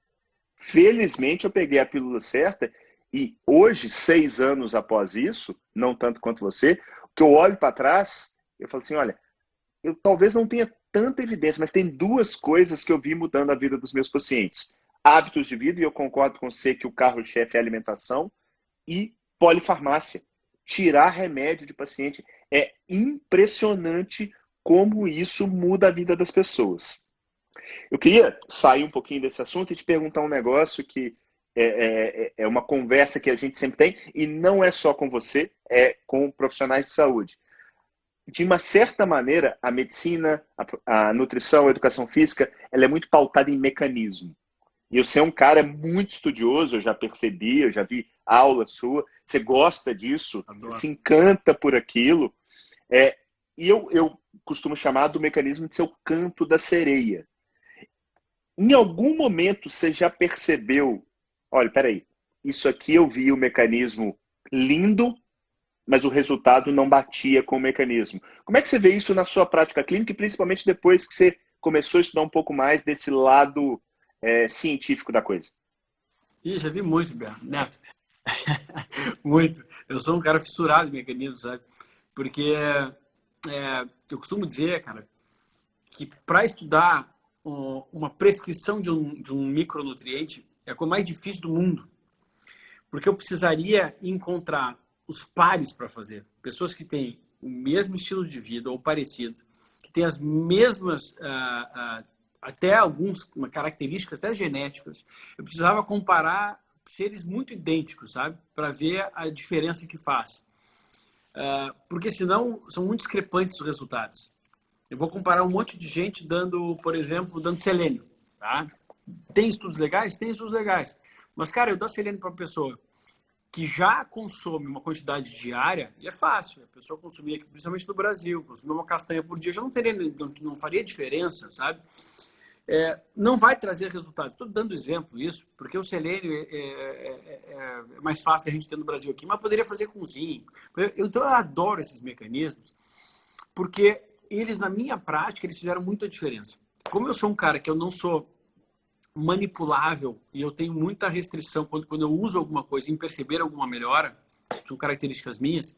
Felizmente eu peguei a pílula certa e hoje, 6 anos após isso, não tanto quanto você, que eu olho para trás, eu falo assim, olha, eu talvez não tenha tanta evidência, mas tem 2 coisas que eu vi mudando a vida dos meus pacientes. Hábitos de vida, e eu concordo com você que o carro-chefe é a alimentação, e polifarmácia. Tirar remédio de paciente. É impressionante como isso muda a vida das pessoas. Eu queria sair um pouquinho desse assunto e te perguntar um negócio que é uma conversa que a gente sempre tem, e não é só com você, é com profissionais de saúde. De uma certa maneira, a medicina, a nutrição, a educação física, ela é muito pautada em mecanismo. E você é um cara muito estudioso, eu já percebi, eu já vi aula sua, você gosta disso, você se encanta por aquilo. E eu costumo chamar do mecanismo de ser o canto da sereia. Em algum momento você já percebeu, olha, peraí, isso aqui eu vi o mecanismo lindo, mas o resultado não batia com o mecanismo. Como é que você vê isso na sua prática clínica, e principalmente depois que você começou a estudar um pouco mais desse lado científico da coisa? Ih, já vi muito, Neto. Muito. Eu sou um cara fissurado em mecanismo, sabe? Porque eu costumo dizer, cara, que para estudar uma prescrição de um micronutriente é a coisa mais difícil do mundo. Porque eu precisaria encontrar os pares para fazer. Pessoas que têm o mesmo estilo de vida ou parecido, que têm as mesmas, até algumas características, até genéticas. Eu precisava comparar seres muito idênticos, sabe? Para ver a diferença que faz. Porque senão são muito discrepantes os resultados. Eu vou comparar um monte de gente dando, por exemplo, dando selênio. Tá? Tem estudos legais? Tem estudos legais. Mas, cara, eu dou selênio para uma pessoa que já consome uma quantidade diária, e é fácil. A pessoa consumir, principalmente no Brasil, consumir uma castanha por dia, já não faria diferença, sabe? não vai trazer resultado. Estou dando exemplo isso, porque o selênio é mais fácil a gente ter no Brasil aqui, mas poderia fazer com zinco. Então eu adoro esses mecanismos, porque eles, na minha prática, eles fizeram muita diferença. Como eu sou um cara que eu não sou manipulável e eu tenho muita restrição quando eu uso alguma coisa em perceber alguma melhora, são características minhas,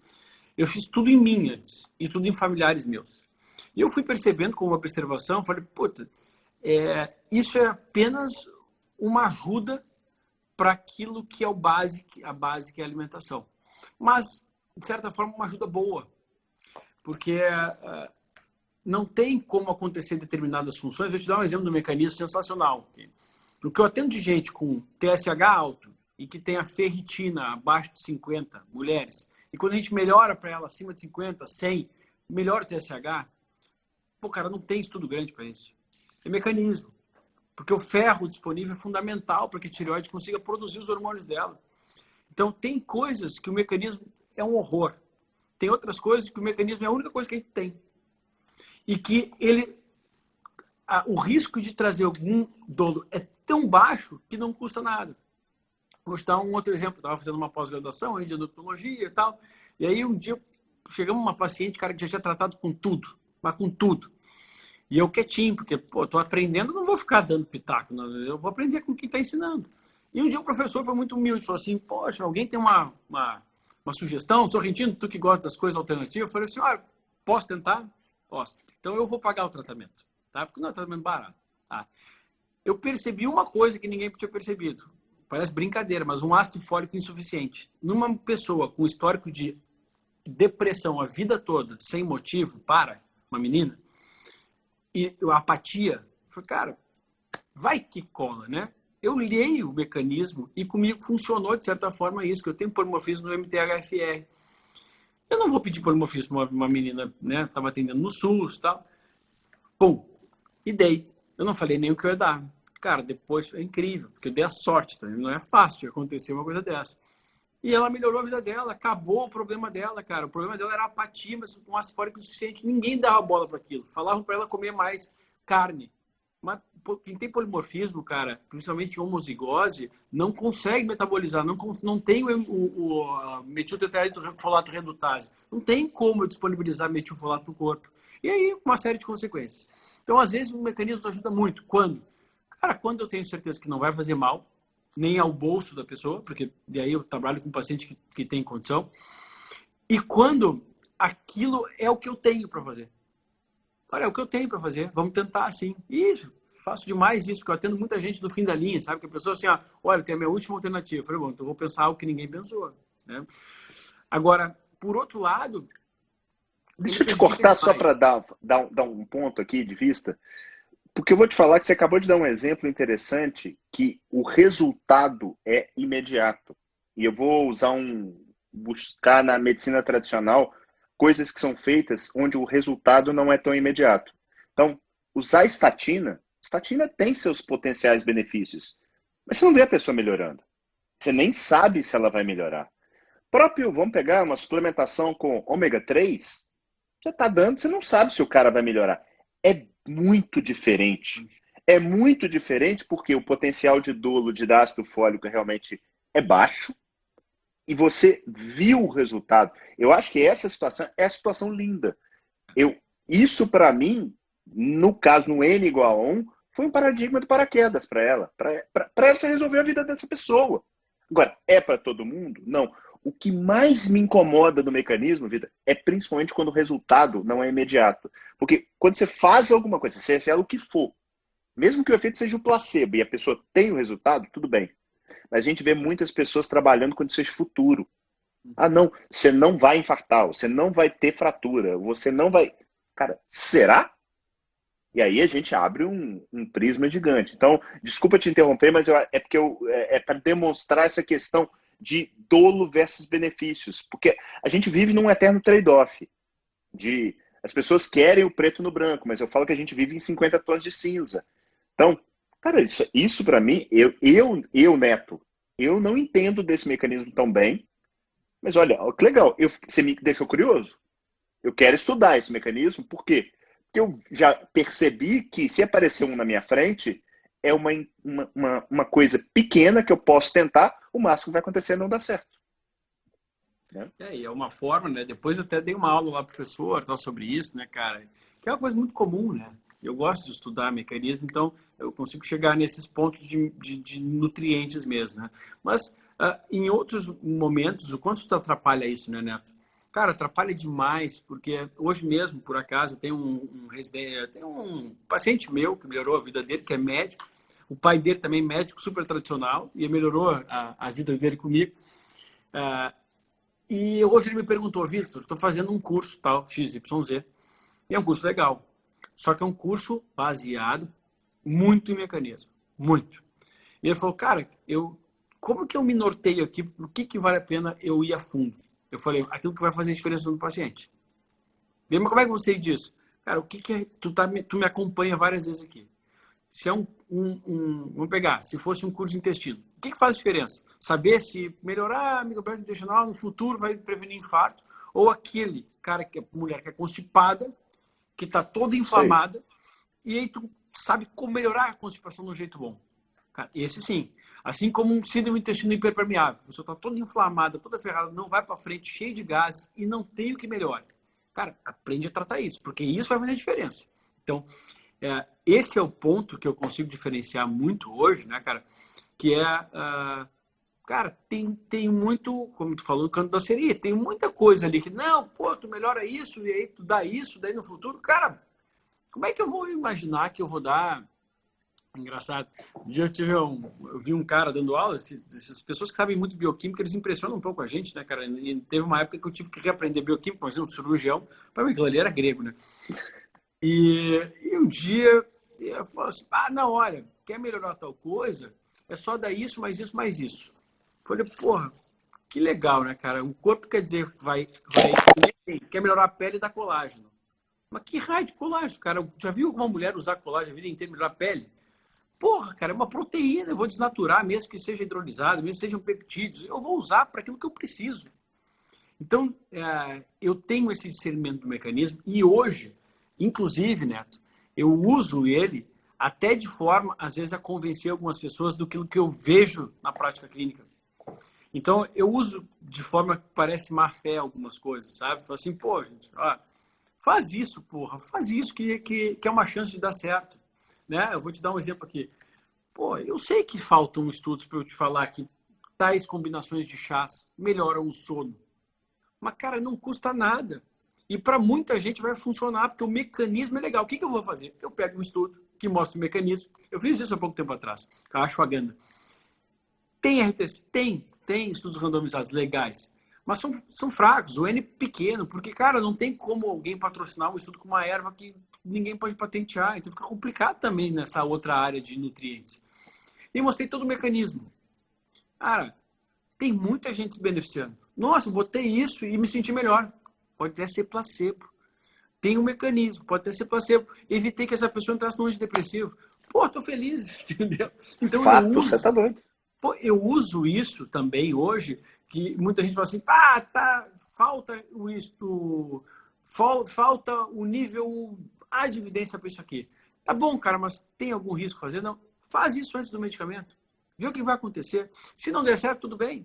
eu fiz tudo em mim antes e tudo em familiares meus. E eu fui percebendo com uma observação, falei, puta, isso é apenas uma ajuda para aquilo que é a base que é a alimentação. Mas, de certa forma, uma ajuda boa. Porque não tem como acontecer determinadas funções. Eu vou te dar um exemplo do mecanismo sensacional. O que eu atendo de gente com TSH alto e que tem a ferritina abaixo de 50, mulheres, e quando a gente melhora para ela acima de 50, 100, melhora o TSH, pô, cara, não tem estudo grande para isso. É mecanismo. Porque o ferro disponível é fundamental para que a tireoide consiga produzir os hormônios dela. Então, tem coisas que o mecanismo é um horror. Tem outras coisas que o mecanismo é a única coisa que a gente tem. E que o risco de trazer algum dolo é tão baixo que não custa nada. Vou te dar um outro exemplo. Eu estava fazendo uma pós-graduação aí de odontologia e tal. E aí um dia chegamos uma paciente, cara, que já tinha tratado com tudo. Mas com tudo. E eu quietinho, porque, pô, tô aprendendo, não vou ficar dando pitaco. Não, eu vou aprender com quem está ensinando. E um dia o professor foi muito humilde, falou assim, poxa, alguém tem uma sugestão? Sorrentino, tu que gosta das coisas alternativas? Eu falei assim, olha, posso tentar? Posso. Então eu vou pagar o tratamento, tá? Porque não é tratamento barato. Tá? Eu percebi uma coisa que ninguém tinha percebido. Parece brincadeira, mas um ácido fólico insuficiente. Numa pessoa com histórico de depressão a vida toda, sem motivo, uma menina, e a apatia, eu falei, cara, vai que cola, né? Eu li o mecanismo e comigo funcionou de certa forma isso, que eu tenho polimorfismo no MTHFR. Eu não vou pedir polimorfismo para uma menina, né? Estava atendendo no SUS e tal. Pum, e dei. Eu não falei nem o que eu ia dar. Cara, depois foi incrível, porque eu dei a sorte, tá? Não é fácil de acontecer uma coisa dessa. E ela melhorou a vida dela, acabou o problema dela, cara. O problema dela era apatia, mas com ácido fólico insuficiente, ninguém dava bola para aquilo. Falavam para ela comer mais carne. Mas quem tem polimorfismo, cara, principalmente homozigose, não consegue metabolizar, não tem o metiltetraidrofolato redutase. Não tem como disponibilizar metilfolato no corpo. E aí, uma série de consequências. Então, às vezes, o mecanismo ajuda muito. Quando? Cara, quando eu tenho certeza que não vai fazer mal, nem ao bolso da pessoa, porque daí eu trabalho com um paciente que tem condição, e quando aquilo é o que eu tenho para fazer. Olha, é o que eu tenho para fazer, vamos tentar assim. Isso, faço demais isso, porque eu atendo muita gente do fim da linha, sabe? Que a pessoa assim, olha, tem a minha última alternativa. Eu falei, bom, então eu vou pensar algo que ninguém pensou. Né? Agora, por outro lado... Deixa eu te cortar só para dar um ponto aqui de vista. Porque eu vou te falar que você acabou de dar um exemplo interessante que o resultado é imediato. E eu vou buscar na medicina tradicional coisas que são feitas onde o resultado não é tão imediato. Então, usar estatina tem seus potenciais benefícios, mas você não vê a pessoa melhorando. Você nem sabe se ela vai melhorar. Vamos pegar uma suplementação com ômega 3, já está dando, você não sabe se o cara vai melhorar. É muito diferente. É muito diferente porque o potencial de dolo de ácido fólico realmente é baixo e você viu o resultado. Eu acho que essa situação é a situação linda. Isso, para mim, no caso, no N igual a 1, foi um paradigma do paraquedas para ela. Para ela resolver a vida dessa pessoa. Agora, é para todo mundo? Não. O que mais me incomoda no mecanismo, Vida, é principalmente quando o resultado não é imediato. Porque quando você faz alguma coisa, seja ela o que for, mesmo que o efeito seja o placebo e a pessoa tem o resultado, tudo bem. Mas a gente vê muitas pessoas trabalhando com isso futuro. Não, você não vai infartar, você não vai ter fratura, você não vai... Cara, será? E aí a gente abre um prisma gigante. Então, desculpa te interromper, mas é porque é para demonstrar essa questão de dolo versus benefícios. Porque a gente vive num eterno trade-off. As pessoas querem o preto no branco, mas eu falo que a gente vive em 50 tons de cinza. Então, cara, isso para mim, Neto, eu não entendo desse mecanismo tão bem. Mas olha, que legal, você me deixou curioso. Eu quero estudar esse mecanismo, por quê? Porque porque eu já percebi que se aparecer um na minha frente, é uma coisa pequena que eu posso tentar, o máximo que vai acontecer é não dar certo. Né? E é uma forma, né? Depois eu até dei uma aula lá, professor, tal, sobre isso, né, cara? Que é uma coisa muito comum, né? Eu gosto de estudar mecanismo, então eu consigo chegar nesses pontos de nutrientes mesmo, né? Mas em outros momentos, o quanto tu atrapalha isso, né, Neto? Cara, atrapalha demais, porque hoje mesmo, por acaso, tem um paciente meu que melhorou a vida dele, que é médico. O pai dele também é médico, super tradicional, e melhorou a vida dele comigo. E hoje ele me perguntou, Victor, estou fazendo um curso tal, XYZ, e é um curso legal. Só que é um curso baseado muito em mecanismo, muito. E ele falou, cara, como que eu me norteio aqui, por que vale a pena eu ir a fundo? Eu falei, aquilo que vai fazer diferença no paciente. Mas como é que eu sei disso? Cara, o que é? Tu me acompanha várias vezes aqui. Se é vamos pegar, se fosse um curso de intestino, o que faz diferença? Saber se melhorar a microbiota intestinal no futuro vai prevenir infarto, ou aquele mulher que é constipada, que está toda inflamada, e aí tu sabe como melhorar a constipação de um jeito bom. Cara, esse sim. Assim como um síndrome do intestino hiperpermeável. A pessoa está toda inflamada, toda ferrada, não vai para frente, cheio de gases e não tem o que melhore. Cara, aprende a tratar isso, porque isso vai fazer diferença. Então, esse é o ponto que eu consigo diferenciar muito hoje, né, cara? Que cara, tem muito, como tu falou, o canto da sereia, tem muita coisa ali que, não, pô, tu melhora isso, e aí tu dá isso, daí no futuro, cara, como é que eu vou imaginar que eu vou dar... Engraçado. Um dia eu vi um cara dando aula, essas pessoas que sabem muito bioquímica, eles impressionam um pouco a gente, né, cara? E teve uma época que eu tive que reaprender bioquímica, mas um cirurgião, para mim aquilo ali era grego, né? E um dia eu falo assim, não, olha, quer melhorar tal coisa? É só dar isso, mais isso, mais isso. Eu falei, porra, que legal, né, cara? O corpo quer dizer, quer melhorar a pele e dar colágeno. Mas que raio de colágeno, cara? Já viu alguma mulher usar colágeno a vida inteira e melhorar a pele? Porra, cara, é uma proteína, eu vou desnaturar, mesmo que seja hidrolisado, mesmo que sejam peptídeos, eu vou usar para aquilo que eu preciso. Então, eu tenho esse discernimento do mecanismo e hoje, inclusive, Neto, eu uso ele até de forma, às vezes, a convencer algumas pessoas do que eu vejo na prática clínica. Então, eu uso de forma que parece má fé algumas coisas, sabe? Falo assim, pô, gente, faz isso, porra, faz isso que é uma chance de dar certo. Né? Eu vou te dar um exemplo aqui. Pô, eu sei que faltam estudos para eu te falar que tais combinações de chás melhoram o sono. Mas, cara, não custa nada. E para muita gente vai funcionar, porque o mecanismo é legal. O que eu vou fazer? Eu pego um estudo que mostra o mecanismo. Eu fiz isso há pouco tempo atrás, com a ashwagandha. Tem RTC? Tem estudos randomizados legais. Mas são fracos, o N pequeno, porque, cara, não tem como alguém patrocinar um estudo com uma erva que ninguém pode patentear. Então fica complicado também nessa outra área de nutrientes. E mostrei todo o mecanismo. Cara, tem muita gente se beneficiando. Nossa, botei isso e me senti melhor. Pode até ser placebo. Tem um mecanismo, pode até ser placebo. Evitei que essa pessoa entrasse no antidepressivo. Pô, tô feliz, entendeu? Então Fato, você tá doido. Pô, eu uso isso também hoje, que muita gente fala assim, falta falta o nível A de evidência para isso aqui. Tá bom, cara, mas tem algum risco fazer? Não. Faz isso antes do medicamento. Vê o que vai acontecer. Se não der certo, tudo bem.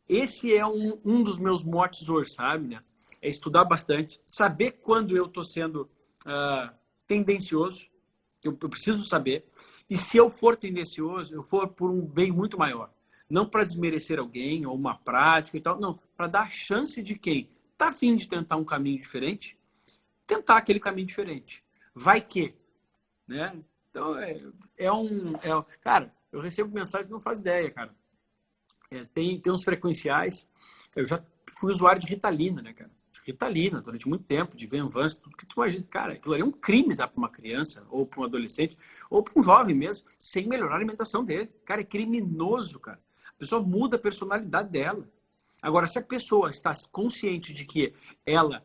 Esse é um dos meus motes hoje, sabe, né? É estudar bastante, saber quando eu estou sendo tendencioso, eu preciso saber. E se eu for tendencioso, eu for por um bem muito maior. Não para desmerecer alguém ou uma prática e tal, não. Para dar a chance de quem está afim de tentar um caminho diferente, tentar aquele caminho diferente. Vai que, né? Então, cara, eu recebo mensagem que não faz ideia, cara. Tem uns frequenciais. Eu já fui usuário de Ritalina, né, cara? Ritalina durante muito tempo, de Venvance, tudo que tu imagina. Cara, aquilo ali é um crime dar para uma criança, ou para um adolescente, ou para um jovem mesmo, sem melhorar a alimentação dele. Cara, é criminoso, cara. A pessoa muda a personalidade dela. Agora, se a pessoa está consciente de que ela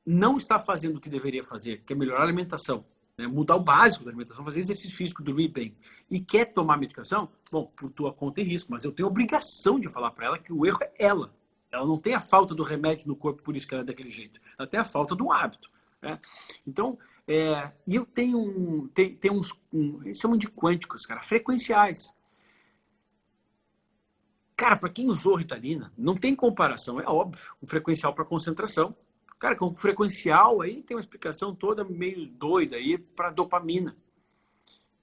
não está fazendo o que deveria fazer, que é melhorar a alimentação, né, mudar o básico da alimentação, fazer exercício físico, dormir bem, e quer tomar medicação, bom, por tua conta e risco, mas eu tenho obrigação de falar para ela que o erro é ela. Ela não tem a falta do remédio no corpo, por isso que ela é daquele jeito. Ela tem a falta de um hábito. Né? Então, E eu tenho tem uns, eles chamam de quânticos, cara, frequenciais. Cara, para quem usou Ritalina, não tem comparação, é óbvio, um frequencial para concentração. Cara, com frequencial aí tem uma explicação toda meio doida aí para dopamina.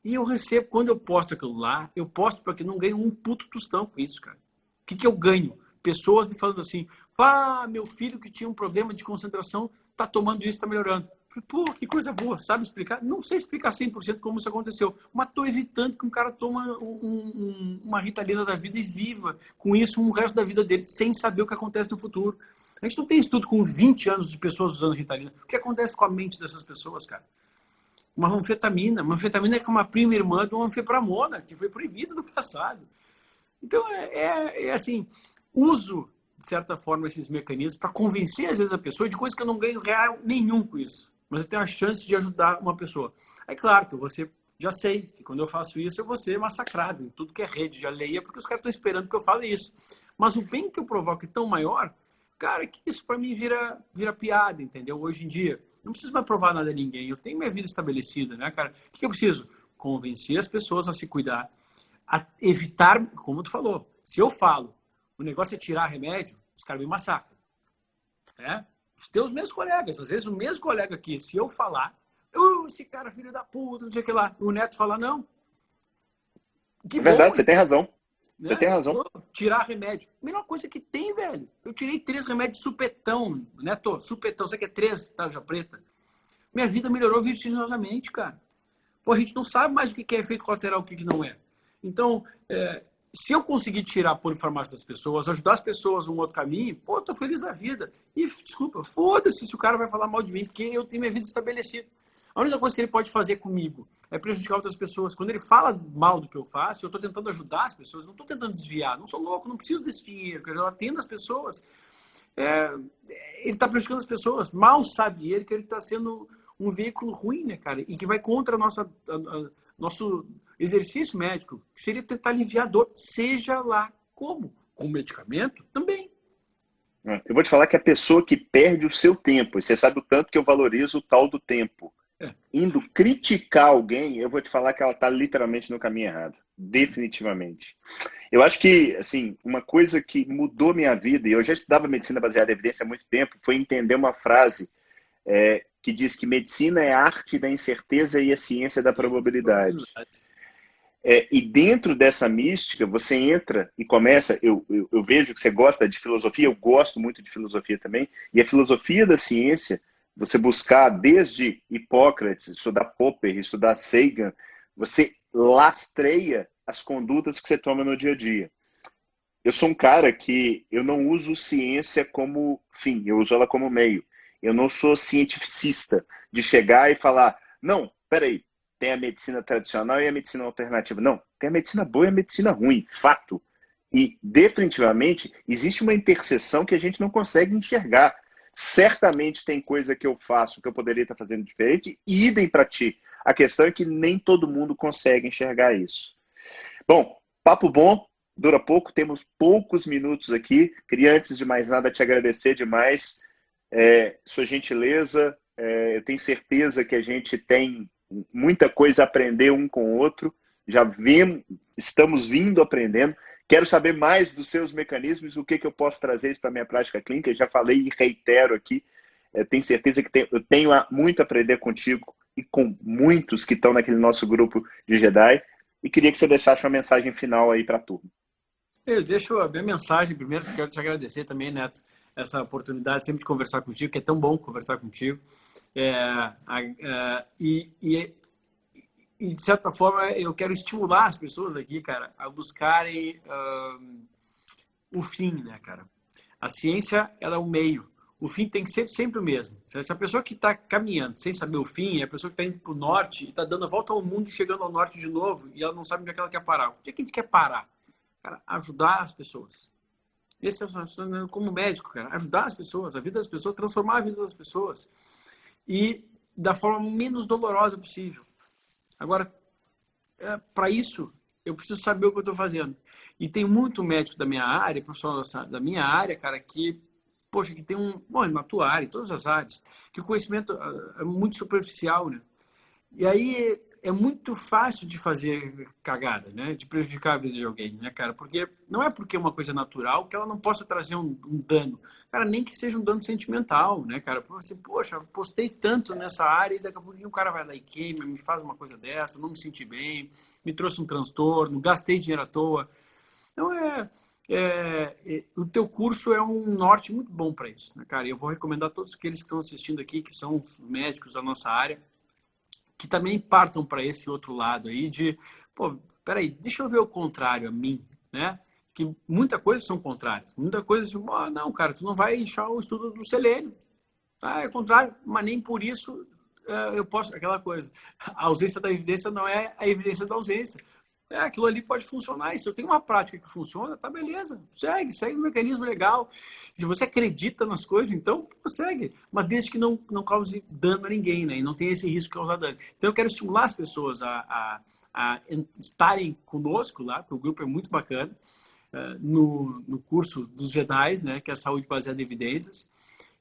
E eu recebo, quando eu posto aquilo lá, eu posto porque não ganho um puto tostão com isso, cara. O que eu ganho? Pessoas me falando assim, meu filho que tinha um problema de concentração tá tomando isso, tá melhorando. Pô, que coisa boa, sabe explicar? Não sei explicar 100% como isso aconteceu, mas tô evitando que um cara toma uma Ritalina da vida e viva com isso o resto da vida dele, sem saber o que acontece no futuro. A gente não tem estudo com 20 anos de pessoas usando Ritalina. O que acontece com a mente dessas pessoas, cara? Uma anfetamina é como a prima irmã do anfepramona, que foi proibida no passado. Então, assim, uso, de certa forma, esses mecanismos para convencer, às vezes, a pessoa de coisas que eu não ganho real nenhum com isso. Mas eu tenho a chance de ajudar uma pessoa. É claro que você já sei que quando eu faço isso, eu vou ser massacrado em tudo que é rede de alheia, porque os caras estão esperando que eu fale isso. Mas o bem que eu provoco é tão maior, cara, que isso para mim vira piada, entendeu? Hoje em dia. Não preciso mais provar nada a ninguém. Eu tenho minha vida estabelecida, né, cara? O que eu preciso? Convencer as pessoas a se cuidar. A evitar, como tu falou, se eu falo, o negócio é tirar remédio, os caras me massacram. Né? Os teus mesmos colegas, às vezes o mesmo colega aqui, se eu falar, esse cara filho da puta, não sei o que lá, o Neto fala, não. Que é verdade, bom, você tem razão. Né? Você tem razão. Tirar remédio. Melhor coisa que tem, velho. Eu tirei 3 remédios de supetão, Neto, supetão, você quer 3, tarja preta? Minha vida melhorou vertiginosamente, cara. Pô, a gente não sabe mais o que é efeito colateral, o que não é. Então, se eu conseguir tirar a polifarmácia das pessoas, ajudar as pessoas a um outro caminho, pô, eu tô feliz da vida. E, desculpa, foda-se se o cara vai falar mal de mim, porque eu tenho minha vida estabelecida. A única coisa que ele pode fazer comigo é prejudicar outras pessoas. Quando ele fala mal do que eu faço, eu estou tentando ajudar as pessoas, não estou tentando desviar. Não sou louco, não preciso desse dinheiro, eu atendo as pessoas. Ele está prejudicando as pessoas. Mal sabe ele que ele está sendo um veículo ruim, né, cara? E que vai contra nosso exercício médico, que seria tentar aliviar a dor, seja lá como. Com medicamento, também. Eu vou te falar que a pessoa que perde o seu tempo, e você sabe o tanto que eu valorizo o tal do tempo, indo criticar alguém, eu vou te falar que ela está literalmente no caminho errado. Definitivamente. Eu acho que, assim, uma coisa que mudou minha vida, e eu já estudava medicina baseada em evidência há muito tempo, foi entender uma frase que diz que medicina é a arte da incerteza e a ciência da probabilidade. E dentro dessa mística, você entra e começa... Eu vejo que você gosta de filosofia, eu gosto muito de filosofia também, e a filosofia da ciência, você buscar desde Hipócrates, estudar Popper, estudar Sagan, você lastreia as condutas que você toma no dia a dia. Eu sou um cara que eu não uso ciência como fim, eu uso ela como meio. Eu não sou cientificista de chegar e falar, não, peraí, tem a medicina tradicional e a medicina alternativa. Não, tem a medicina boa e a medicina ruim, fato. E definitivamente existe uma interseção que a gente não consegue enxergar. Certamente tem coisa que eu faço que eu poderia estar fazendo diferente, e idem para ti. A questão é que nem todo mundo consegue enxergar isso. Bom, papo bom, dura pouco, temos poucos minutos aqui. Queria, antes de mais nada, te agradecer demais. Sua gentileza, eu tenho certeza que a gente tem muita coisa a aprender um com o outro. Estamos vindo aprendendo. Quero saber mais dos seus mecanismos, o que eu posso trazer isso para a minha prática clínica. Eu já falei e reitero aqui. Tenho certeza que eu tenho muito a aprender contigo e com muitos que estão naquele nosso grupo de Jedi. E queria que você deixasse uma mensagem final aí para a turma. Eu deixo a minha mensagem. Primeiro, quero te agradecer também, Neto, essa oportunidade sempre de conversar contigo, que é tão bom conversar contigo. E de certa forma, eu quero estimular as pessoas aqui, cara, a buscarem o fim, né, cara? A ciência, ela é um meio. O fim tem que ser sempre o mesmo. Se a pessoa que está caminhando sem saber o fim, é a pessoa que está indo para o norte e está dando a volta ao mundo e chegando ao norte de novo, e ela não sabe onde é que ela quer parar. Onde é que a gente quer parar? Cara, ajudar as pessoas. Esse é como médico, cara. Ajudar as pessoas, a vida das pessoas, transformar a vida das pessoas. E da forma menos dolorosa possível. Agora, para isso, eu preciso saber o que eu estou fazendo. E tem muito médico da minha área, profissional da minha área, cara, que poxa, que tem bom, na tua área, em todas as áreas, que o conhecimento é muito superficial, né? E aí é muito fácil de fazer cagada, né? De prejudicar a vida de alguém, né, cara? Porque não é porque é uma coisa natural que ela não possa trazer um dano. Cara, nem que seja um dano sentimental, né, cara? Você, poxa, postei tanto nessa área e daqui a pouquinho o cara vai lá e queima, me faz uma coisa dessa, não me senti bem, me trouxe um transtorno, gastei dinheiro à toa. Então, o teu curso é um norte muito bom para isso, né, cara? E eu vou recomendar a todos aqueles que estão assistindo aqui, que são os médicos da nossa área, que também partam para esse outro lado aí de, pô, peraí, deixa eu ver o contrário a mim, né? Que muita coisa são contrárias. Muita coisa, tipo, não, cara, tu não vai inchar o estudo do selênio. É o contrário, mas nem por isso eu posso, aquela coisa. A ausência da evidência não é a evidência da ausência. Aquilo ali pode funcionar. E se eu tenho uma prática que funciona, tá beleza. Segue um mecanismo legal. Se você acredita nas coisas, então segue. Mas desde que não cause dano a ninguém, né? E não tenha esse risco de causar dano. Então eu quero estimular as pessoas a estarem conosco lá, porque o grupo é muito bacana, no curso dos Jedi, né? Que é a saúde baseada em evidências.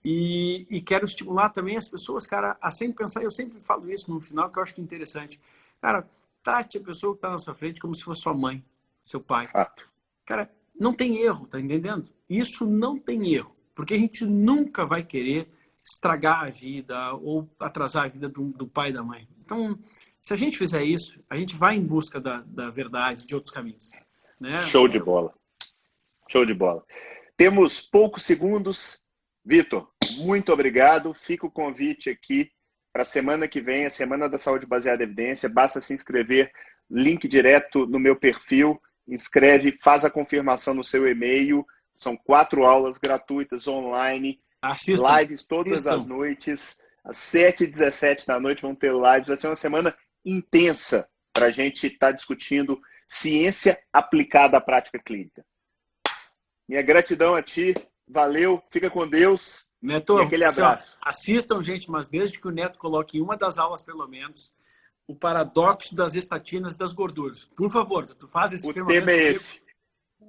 E quero estimular também as pessoas, cara, a sempre pensar, eu sempre falo isso no final, que eu acho que é interessante. Cara, trate a pessoa que está na sua frente como se fosse sua mãe, seu pai. Fato. Cara, não tem erro, tá entendendo? Isso não tem erro, porque a gente nunca vai querer estragar a vida ou atrasar a vida do pai e da mãe. Então, se a gente fizer isso, a gente vai em busca da verdade de outros caminhos. Né? Show de bola. Show de bola. Temos poucos segundos. Vitor, muito obrigado. Fica o convite aqui para a semana que vem, a Semana da Saúde Baseada em Evidência. Basta se inscrever, link direto no meu perfil. Inscreve, faz a confirmação no seu e-mail. São 4 aulas gratuitas online. Assistam. Lives todas as noites. Às 7h17 da noite vão ter lives. Vai ser uma semana intensa para a gente estar discutindo ciência aplicada à prática clínica. Minha gratidão a ti. Valeu. Fica com Deus. Neto, e aquele abraço. Assistam, gente, mas desde que o Neto coloque em uma das aulas, pelo menos, o paradoxo das estatinas e das gorduras. Por favor, tu faz esse tema é esse.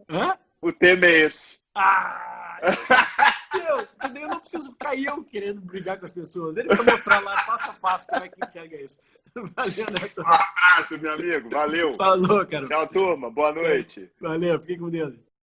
Hã? O tema é esse. Eu não preciso ficar eu querendo brigar com as pessoas. Ele vai mostrar lá, passo a passo, como é que enxerga isso. Valeu, Neto. Um abraço, meu amigo. Valeu. Falou, cara. Tchau, turma. Boa noite. Valeu, fique com Deus.